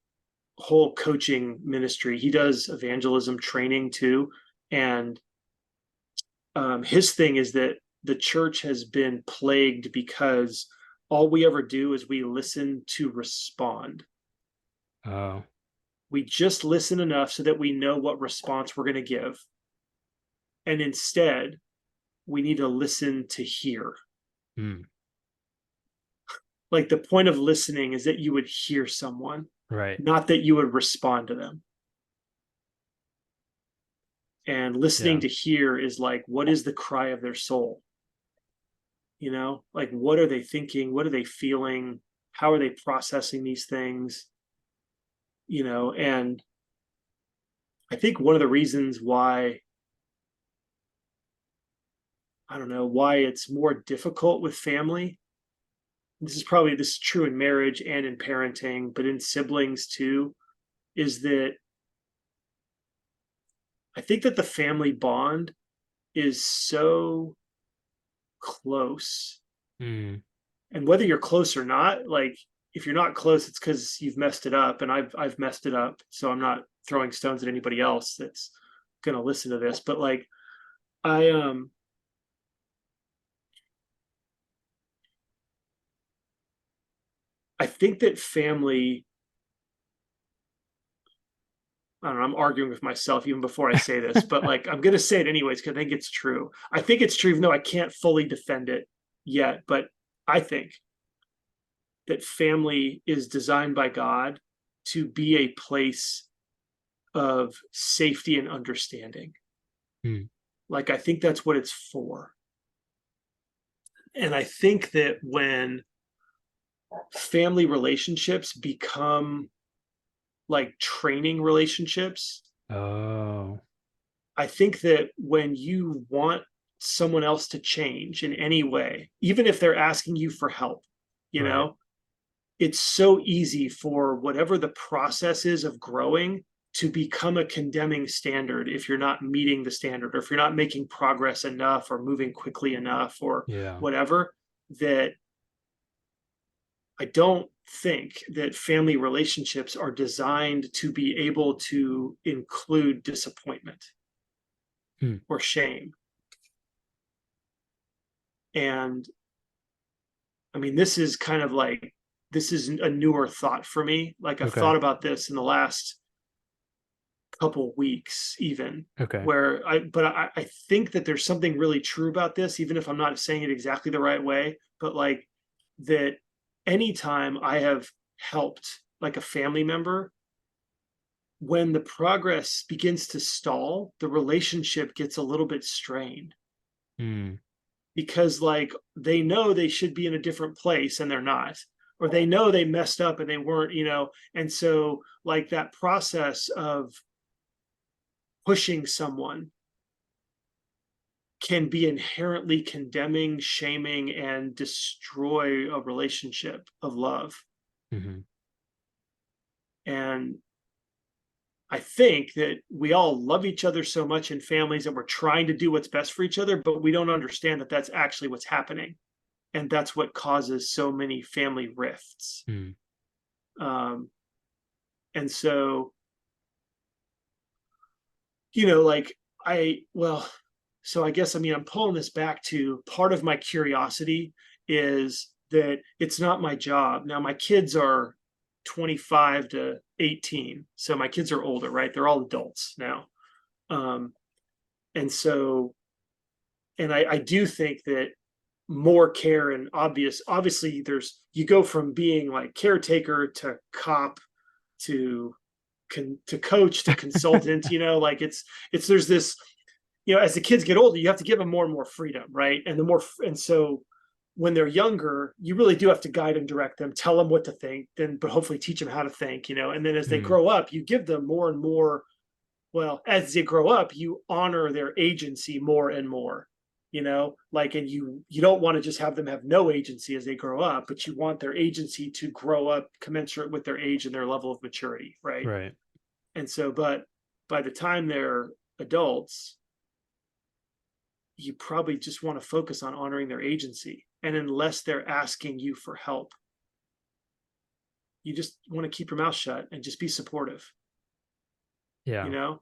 whole coaching ministry, he does evangelism training too. And his thing is that the church has been plagued because all we ever do is we listen to respond. Oh. We just listen enough so that we know what response we're going to give. And instead, we need to listen to hear. Hmm. Like the point of listening is that you would hear someone, Right. not that you would respond to them. and listening Yeah. to hear is like, what is the cry of their soul? Like, what are they thinking? What are they feeling? How are they processing these things? And I think one of the reasons why, I don't know, why it's more difficult with family, this is true in marriage and in parenting, but in siblings too, is that I think that the family bond is so close. Mm. And whether you're close or not, like, if you're not close, it's because you've messed it up, and I've messed it up. So I'm not throwing stones at anybody else that's gonna listen to this. But like, I I think that family, I don't know, I'm arguing with myself even before I say this, but like, I'm gonna say it anyways because I think it's true. I think it's true, even though I can't fully defend it yet. But I think that family is designed by God to be a place of safety and understanding. Mm. Like, I think that's what it's for. And I think that when family relationships become like training relationships, Oh, I think that when you want someone else to change in any way, even if they're asking you for help, you right. know, it's so easy for whatever the process is of growing to become a condemning standard if you're not meeting the standard, or if you're not making progress enough or moving quickly enough or Yeah. whatever. That I don't think that family relationships are designed to be able to include disappointment Mm. or shame. And I mean, this is a newer thought for me. Like, I've Okay. thought about this in the last couple weeks, even, Okay. where I think that there's something really true about this, even if I'm not saying it exactly the right way. But like, that anytime I have helped like a family member, when the progress begins to stall, the relationship gets a little bit strained, Mm. because like, they know they should be in a different place and they're not, or they know they messed up and they weren't, and so like, that process of pushing someone can be inherently condemning, shaming, and destroy a relationship of love. Hmm. And I think that we all love each other so much in families, and we're trying to do what's best for each other, but we don't understand that that's actually what's happening. And that's what causes so many family rifts. Mm. Um, and so, like, well, so I guess, I mean, I'm pulling this back to part of my curiosity is that it's not my job. Now, my kids are 25 to 18. So my kids are older, right? They're all adults now. Um, and so, and I do think that more care and obviously you go from being like caretaker to cop to to coach to consultant, like, there's this, as the kids get older, you have to give them more and more freedom, right? And so when they're younger, you really do have to guide and direct them, tell them what to think, then but hopefully teach them how to think, and then as they Mm. grow up, you give them more and more. Well, as they grow up, you honor their agency more and more, like, and you don't want to just have them have no agency as they grow up, but you want their agency to grow up commensurate with their age and their level of maturity, right? Right. And so, but by the time they're adults, you probably just want to focus on honoring their agency. And unless they're asking you for help, you just want to keep your mouth shut and just be supportive, you Yeah. know?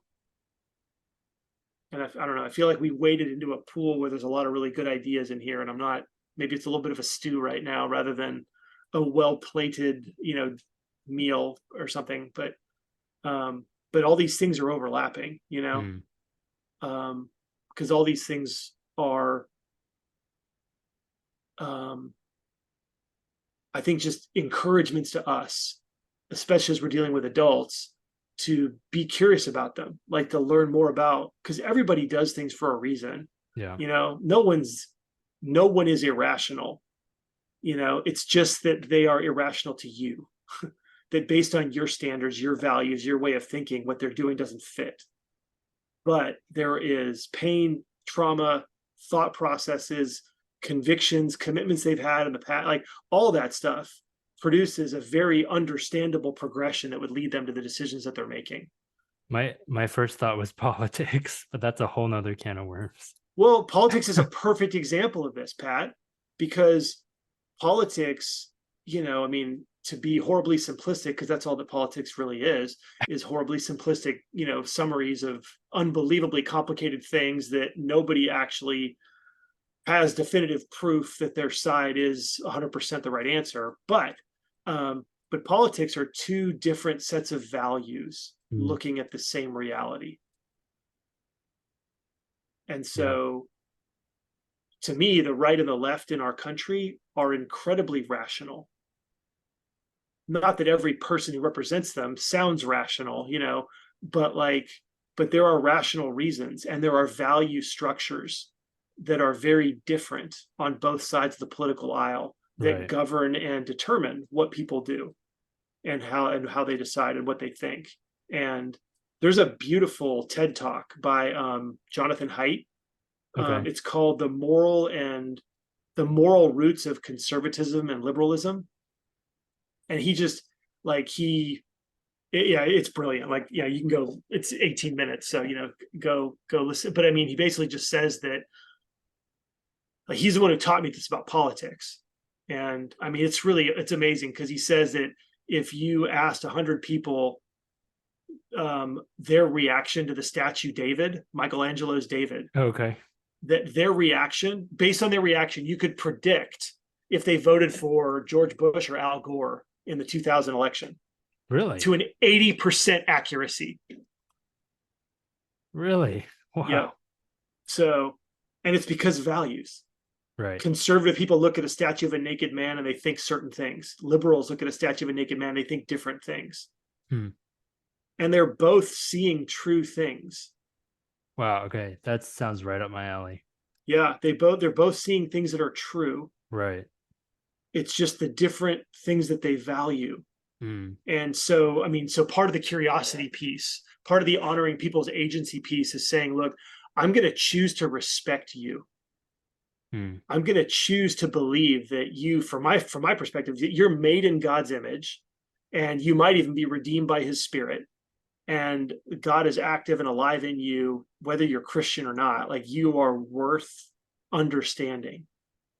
And I don't know, I feel like we waded into a pool where there's a lot of really good ideas in here. And I'm not, maybe it's a little bit of a stew right now rather than a well plated, meal or something. But all these things are overlapping, Mm. um, because all these things are, um, I think, just encouragements to us, especially as we're dealing with adults, to be curious about them, like to learn more about, because everybody does things for a reason. Yeah. No one is irrational. It's just that they are irrational to you. That based on your standards, your values, your way of thinking, what they're doing doesn't fit. But there is pain, trauma, thought processes, convictions, commitments they've had in the past, like all that stuff produces a very understandable progression that would lead them to the decisions that they're making. My first thought was politics, but that's a whole nother can of worms. Well, politics is a perfect example of this, Pat, because politics, to be horribly simplistic, because that's all that politics really is horribly simplistic, summaries of unbelievably complicated things that nobody actually has definitive proof that their side is 100% the right answer. But politics are two different sets of values Mm, looking at the same reality. And yeah. so to me, the right and the left in our country are incredibly rational. Not that every person who represents them sounds rational, but but there are rational reasons and there are value structures that are very different on both sides of the political aisle that Right. govern and determine what people do and how they decide and what they think. And there's a beautiful TED talk by Jonathan Haidt. Okay. It's called the moral roots of conservatism and liberalism. And he just like yeah, it's brilliant. Like, yeah, you can go, it's 18 minutes. So, go listen. But I mean, he basically just says that like he's the one who taught me this about politics. And I mean, it's amazing because he says that if you asked 100 people their reaction to the statue David, Michelangelo's David, Okay. that their reaction, based on their reaction, you could predict if they voted for George Bush or Al Gore in the 2000 election Really? to an 80% accuracy. Really? Yeah. Wow. So, and it's because of values. Right. Conservative people look at a statue of a naked man and they think certain things. Liberals look at a statue of a naked man, they think different things. Hmm. And they're both seeing true things. Wow. Okay. That sounds right up my alley. Yeah, they're both seeing things that are true. Right. It's just the different things that they value. Mm. And so, I mean, so part of the curiosity piece, part of the honoring people's agency piece is saying, look, I'm going to choose to respect you. Mm. I'm going to choose to believe that you, from my perspective, you're made in God's image, and you might even be redeemed by His Spirit. And God is active and alive in you, whether you're Christian or not. Like, you are worth understanding.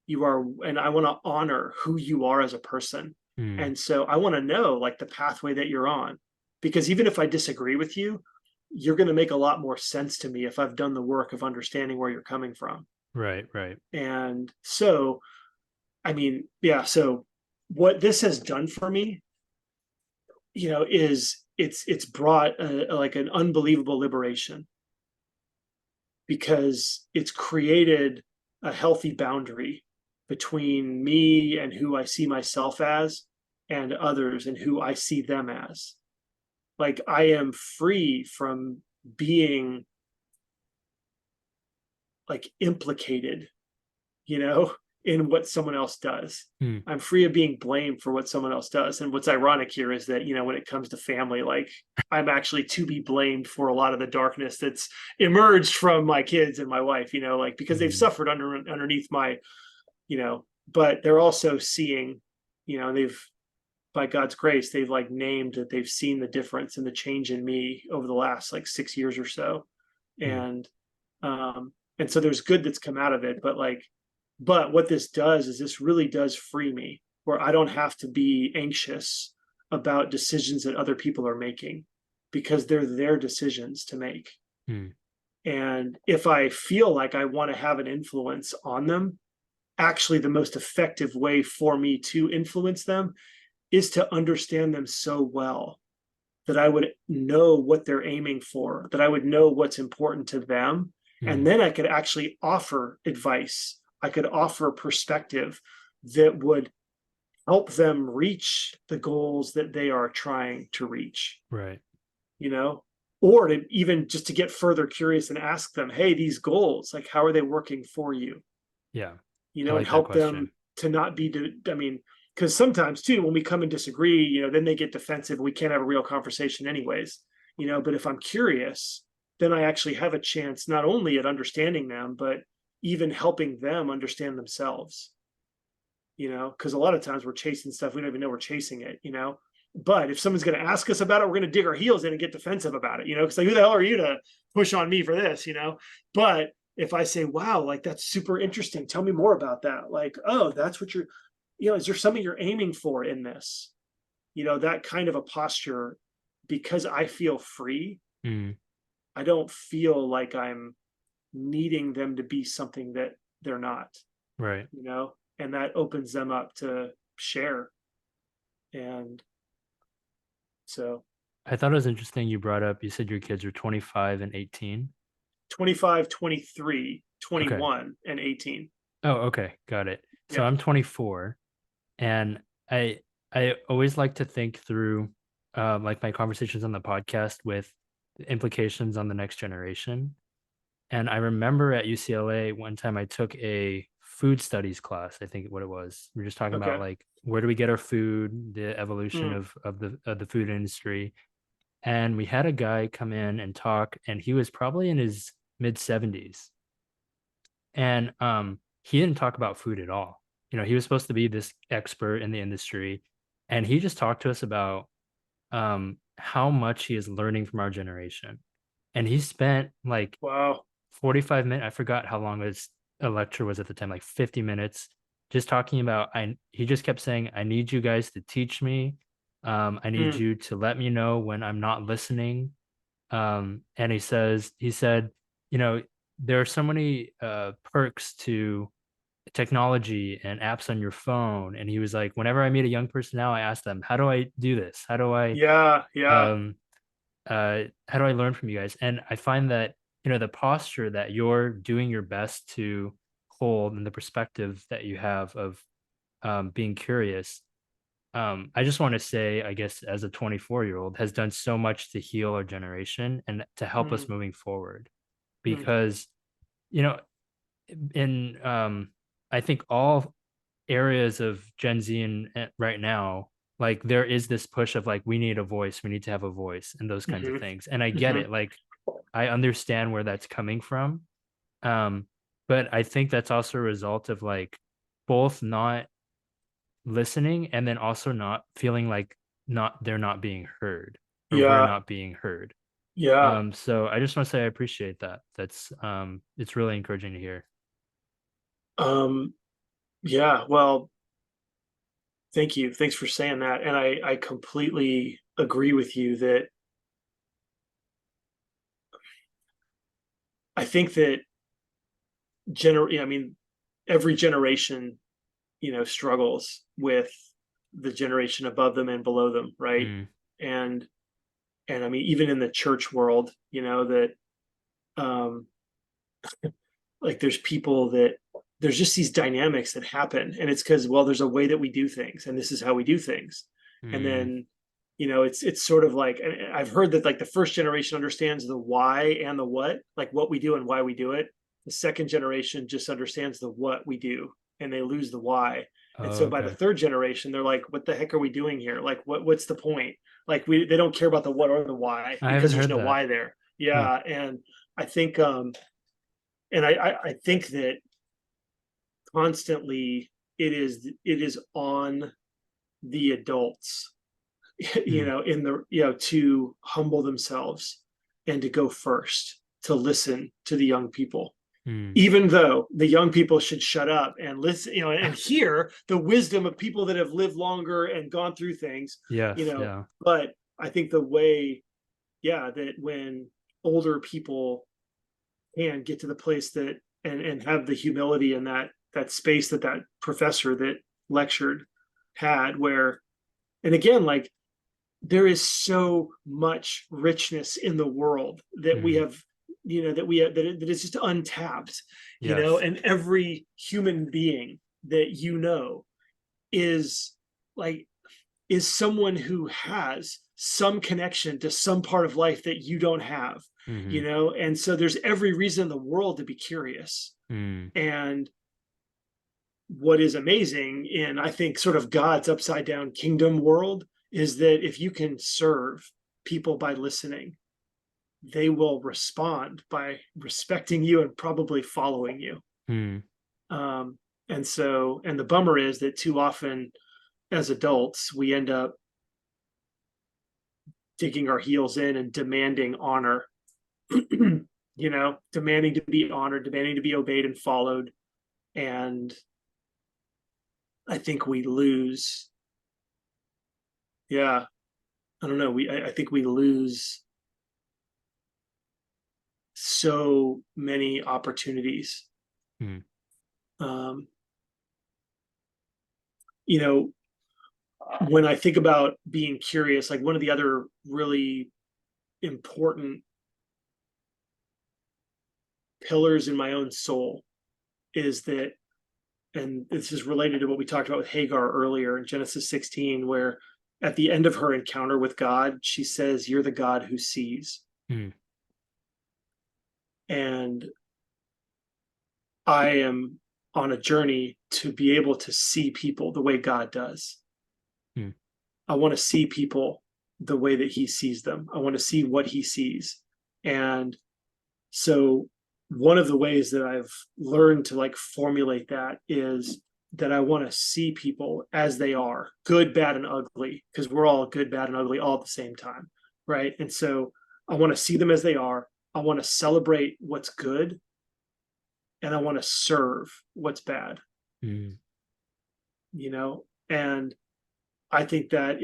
You are, and I want to honor who you are as a person. Mm. And so I want to know like the pathway that you're on, because even if I disagree with you, you're going to make a lot more sense to me if I've done the work of understanding where you're coming from. Right. Right. And so, I mean, yeah, so what this has done for me, is it's brought like an unbelievable liberation, because it's created a healthy boundary between me and who I see myself as, and others and who I see them as. Like, I am free from being like implicated, you know, in what someone else does. Mm. I'm free of being blamed for what someone else does. And what's ironic here is that, when it comes to family, like, I'm actually to be blamed for a lot of the darkness that's emerged from my kids and my wife, like, because they've Mm. suffered underneath my, but they're also seeing, they've, by God's grace, they've like named that they've seen the difference and the change in me over the last like 6 years or so. Mm. And, and so there's good that's come out of it, but what this does is this really does free me, where I don't have to be anxious about decisions that other people are making, because they're their decisions to make. Mm. And if I feel like I want to have an influence on them, actually the most effective way for me to influence them is to understand them so well that I would know what they're aiming for, that I would know what's important to them. And Mm. then I could actually offer advice. I could offer perspective that would help them reach the goals that they are trying to reach. Right. you know, or to even just to get further curious and ask them, hey, these goals, like, how are they working for you? Yeah. You I know, and like that help them question. to not be, I mean, because sometimes too, when we come and disagree, you know, then they get defensive and we can't have a real conversation anyways, you know, but if I'm curious, then I actually have a chance not only at understanding them, but even helping them understand themselves, you know, because a lot of times we're chasing stuff, we don't even know we're chasing it, you know. But if someone's going to ask us about it, we're going to dig our heels in and get defensive about it, you know, because like, who the hell are you to push on me for this, you know? But if I say, wow, like that's super interesting, tell me more about that. Like, oh, that's what you're, you know, is there something you're aiming for in this? You know, that kind of a posture, because I feel free, Mm, I don't feel like I'm needing them to be something that they're not, right. you know, and that opens them up to share. And so I thought it was interesting you brought up, you said your kids are 25 and 18. 25, 23, Okay. 21, and 18. Oh, okay. Got it. So Yeah. I'm 24, and I I always like to think through like my conversations on the podcast with the implications on the next generation. And I remember at UCLA one time I took a food studies class, I think what it was. We are just talking about Okay. like where do we get our food, the evolution Mm, of the food industry. And we had a guy come in and talk, and he was probably in his mid 70s. And he didn't talk about food at all. You know, he was supposed to be this expert in the industry, and he just talked to us about how much he is learning from our generation. And he spent like wow. 45 minutes. I forgot how long his a lecture was at the time, like 50 minutes, just talking about he just kept saying, I need you guys to teach me. I need Mm, you to let me know when I'm not listening. And he said, you know, there are so many perks to technology and apps on your phone. And he was like, whenever I meet a young person now, I ask them, how do I do this? yeah. Yeah. Um, how do I learn from you guys? And I find that, you know, the posture that you're doing your best to hold and the perspective that you have of being curious. I just want to say, I guess, as a 24-year-old, has done so much to heal our generation and to help us Mm, moving forward. mm, Because, you know, in I think all areas of Gen Z and right now, like there is this push of like we need a voice, we need to have a voice, and those kinds of hmm things. And I get hmm it. Like I understand where that's coming from. Um, but I think that's also a result of like both not listening and then also not feeling like not they're not being heard or we're Yeah. not being heard. Yeah. So I just want to say I appreciate that. That's it's really encouraging to hear. Um, yeah. Well, thank you. Thanks for saying that. And I completely agree with you that I think that I mean, every generation, you know, struggles with the generation above them and below them, right? Mm, And I mean, even in the church world, you know, that um like there's people that there's just these dynamics that happen, and it's because, well, there's a way that we do things and this is how we do things. And mm, then, you know, it's sort of like, and I've heard that like the first generation understands the why and the what, like what we do and why we do it. The second generation just understands the what we do and they lose the why. And oh, so by the okay. third generation they're like, what the heck are we doing here? Like what's the point? Like they don't care about the what or the why I because haven't there's heard no that. why there. Huh. Yeah. And I think and I think that constantly it is on the adults, you Mm, know, in the, you know, to humble themselves and to go first, to listen to the young people, mm. even though the young people should shut up and listen, you know, and hear the wisdom of people that have lived longer and gone through things, you Yes, know. yeah. But I think the way, yeah, that when older people can get to the place that and have the humility and that space that that professor that lectured had, where, and again, like there is so much richness in the world that we Mm, have, you know, that we have, that is just untapped, you know, yes. and every human being that you know is like is someone who has some connection to some part of life that you don't have, Mm-hmm. and so there's every reason in the world to be curious. Mm. And what is amazing in, I think, sort of God's upside down kingdom world is that if you can serve people by listening, they will respond by respecting you and probably following you. Mm. Um, and the bummer is that too often as adults, we end up digging our heels in and demanding honor, demanding to be honored, demanding to be obeyed and followed. And I think we lose, yeah, I don't know. I think we lose so many opportunities. Mm. Um, you know, when I think about being curious, like one of the other really important pillars in my own soul is that, and this is related to what we talked about with Hagar earlier in Genesis 16, where at the end of her encounter with God, she says, "You're the God who sees." Mm. And I am on a journey to be able to see people the way God does. Mm. I want to see people the way that he sees them. I want to see what he sees. And so one of the ways that I've learned to like formulate that is that I want to see people as they are, good, bad, and ugly, because we're all good, bad, and ugly all at the same time. Right. And so I want to see them as they are. I want to celebrate what's good, and I want to serve what's bad, Mm. and I think that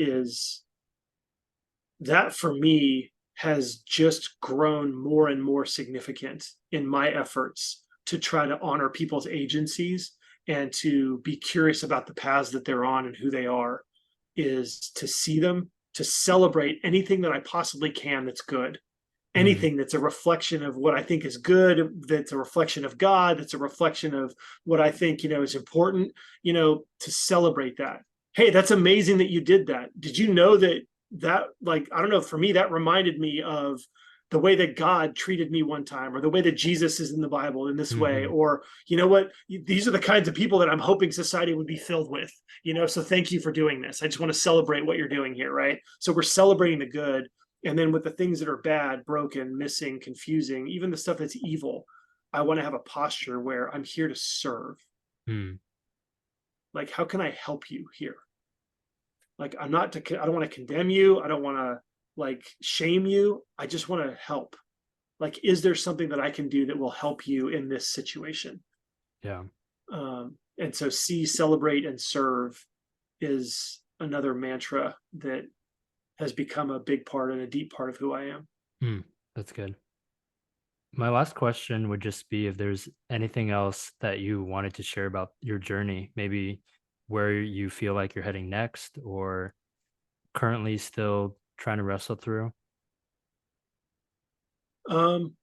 for me has just grown more and more significant in my efforts to try to honor people's agencies and to be curious about the paths that they're on and who they are, is to see them, to celebrate anything that I possibly can that's good, Mm. anything that's a reflection of what I think is good, that's a reflection of God, that's a reflection of what I think, is important, to celebrate that. Hey, that's amazing that you did that. Did you know that like, I don't know, for me, that reminded me of the way that God treated me one time, or the way that Jesus is in the Bible in this way, Mm-hmm. or you know what, these are the kinds of people that I'm hoping society would be filled with, so thank you for doing this. I just want to celebrate what you're doing here, right? So we're celebrating the good, and then with the things that are bad, broken, missing, confusing, even the stuff that's evil, I want to have a posture where I'm here to serve. Mm. Like, how can I help you here? Like, I don't want to condemn you. I don't want to like shame you. I just want to help. Like, is there something that I can do that will help you in this situation? Yeah. And so see, celebrate, and serve is another mantra that has become a big part and a deep part of who I am. Mm. That's good. My last question would just be if there's anything else that you wanted to share about your journey, maybe where you feel like you're heading next or currently still trying to wrestle through. Um,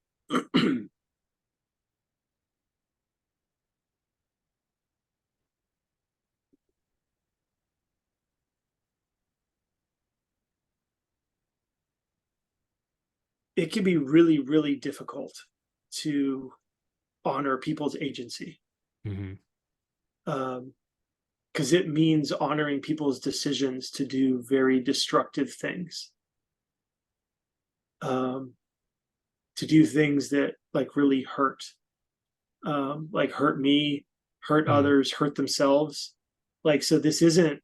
it can be really, really difficult to honor people's agency, Mm-hmm. because it means honoring people's decisions to do very destructive things, um, to do things that like really hurt, like hurt me, hurt Mm. others, hurt themselves. Like, so this isn't,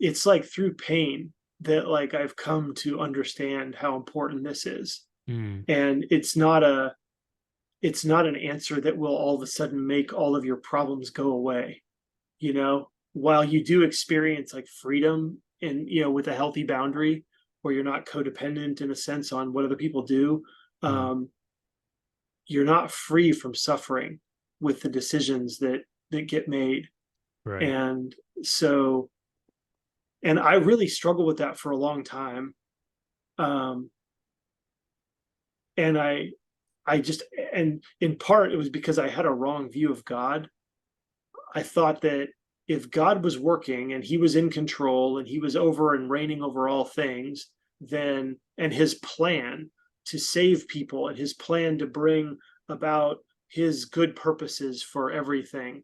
it's like through pain that like I've come to understand how important this is. Mm. And it's not an answer that will all of a sudden make all of your problems go away. While you do experience like freedom and, with a healthy boundary where you're not codependent in a sense on what other people do, Mm. um, you're not free from suffering with the decisions that get made. Right. And so, and I really struggled with that for a long time. Um, and I just, and in part it was because I had a wrong view of God. I thought that if God was working and he was in control and he was over and reigning over all things, then, and his plan to save people and his plan to bring about his good purposes for everything,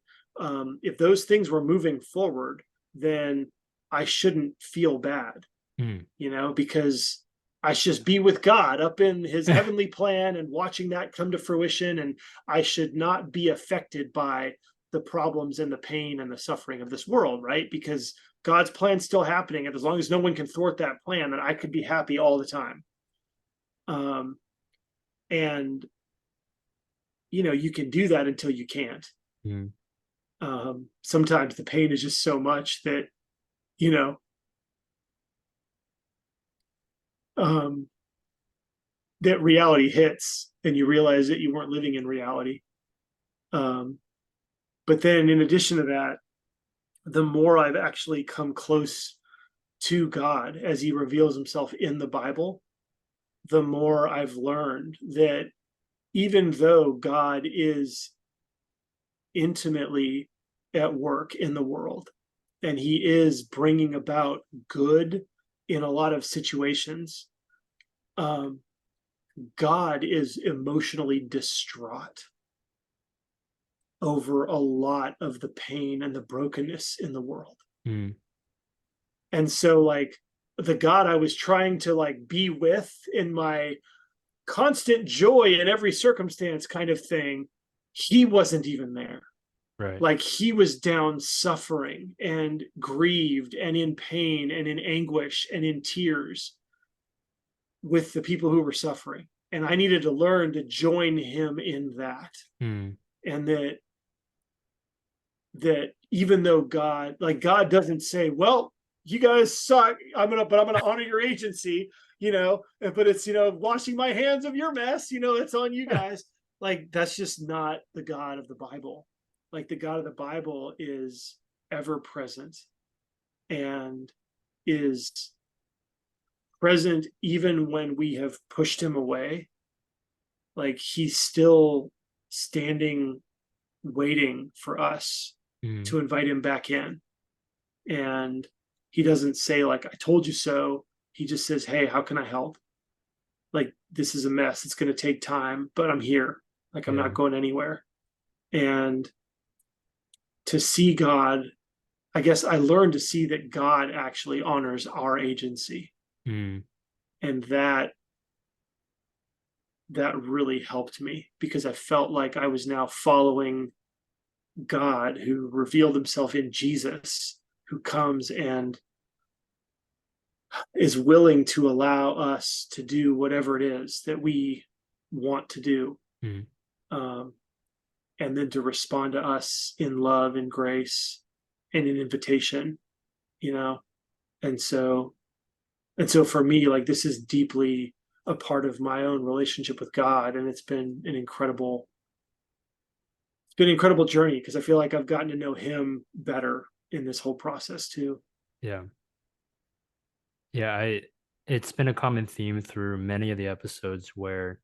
if those things were moving forward, then I shouldn't feel bad, Mm. because I should just be with God up in his heavenly plan and watching that come to fruition. And I should not be affected by the problems and the pain and the suffering of this world, right? Because God's plan's still happening. And as long as no one can thwart that plan, then I could be happy all the time. And, you can do that until you can't. Mm. Sometimes the pain is just so much that, you know, um, that reality hits and you realize that you weren't living in reality. But then in addition to that, the more I've actually come close to God as he reveals himself in the Bible, the more I've learned that even though God is intimately at work in the world and he is bringing about good in a lot of situations, um, God is emotionally distraught over a lot of the pain and the brokenness in the world. Mm. And so like the God I was trying to like be with in my constant joy in every circumstance kind of thing, he wasn't even there. Right. Like he was down suffering and grieved and in pain and in anguish and in tears with the people who were suffering. And I needed to learn to join him in that. Mm. And that even though God doesn't say, well, you guys suck, but I'm gonna honor your agency, but it's, washing my hands of your mess, it's on you guys. Like that's just not the God of the Bible. Like the God of the Bible is ever present and is present even when we have pushed him away. Like he's still standing waiting for us Mm. to invite him back in. And he doesn't say like, I told you so. He just says, hey, how can I help? Like, this is a mess. It's going to take time, but I'm here. Like, I'm Yeah. not going anywhere. And to see God, I guess I learned to see that God actually honors our agency. Mm. And that really helped me because I felt like I was now following God who revealed himself in Jesus, who comes and is willing to allow us to do whatever it is that we want to do. Mm. Um, and then to respond to us in love and grace and an invitation, you know? And so, for me, like this is deeply a part of my own relationship with God. And it's been an incredible journey because I feel like I've gotten to know him better in this whole process too. Yeah. Yeah. It's been a common theme through many of the episodes where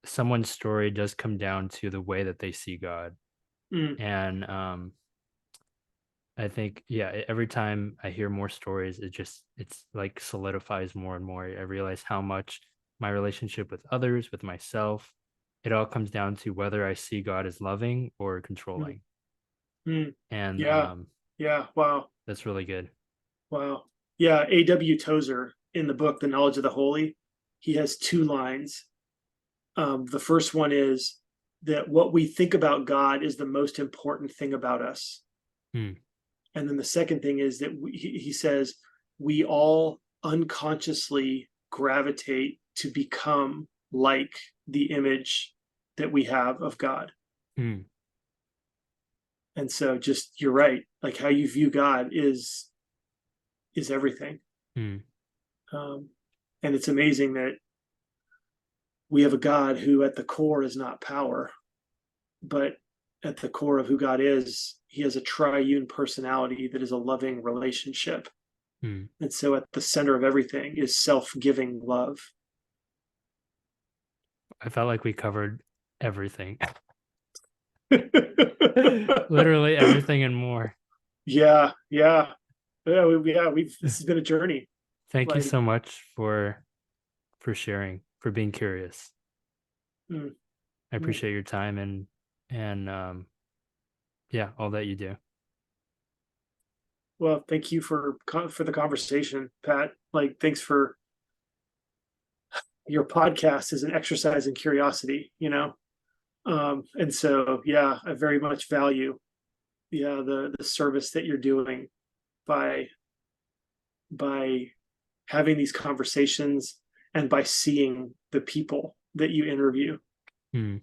someone's story does come down to the way that they see God. Mm, And I think, yeah, every time I hear more stories, it's like solidifies more and more. I realize how much my relationship with others, with myself, it all comes down to whether I see God as loving or mm, controlling. mm. And Yeah. Yeah. Wow. that's really good. Wow. Yeah. A.W. Tozer in the book, The Knowledge of the Holy, he has two lines. The first one is that what we think about God is the most important thing about us. Hmm. And then the second thing is that he says, we all unconsciously gravitate to become like the image that we have of God. Hmm. And so just, you're right. Like how you view God is everything. Hmm. Um, and it's amazing that we have a God who at the core is not power, but at the core of who God is, he has a triune personality that is a loving relationship. Hmm. And so at the center of everything is self-giving love. I felt like we covered everything. Literally everything and more. Yeah, yeah, we've this has been a journey. Thank you Like, so much for sharing, for being curious. mm, I mm. appreciate your time and yeah, all that you do. Well, thank you for the conversation, Pat. Like, thanks for your podcast is an exercise in curiosity, you know. And so, yeah, I very much value, yeah, the service that you're doing by by having these conversations and by seeing the people that you interview. Hmm,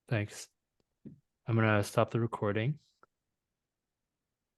thanks. I'm gonna stop the recording.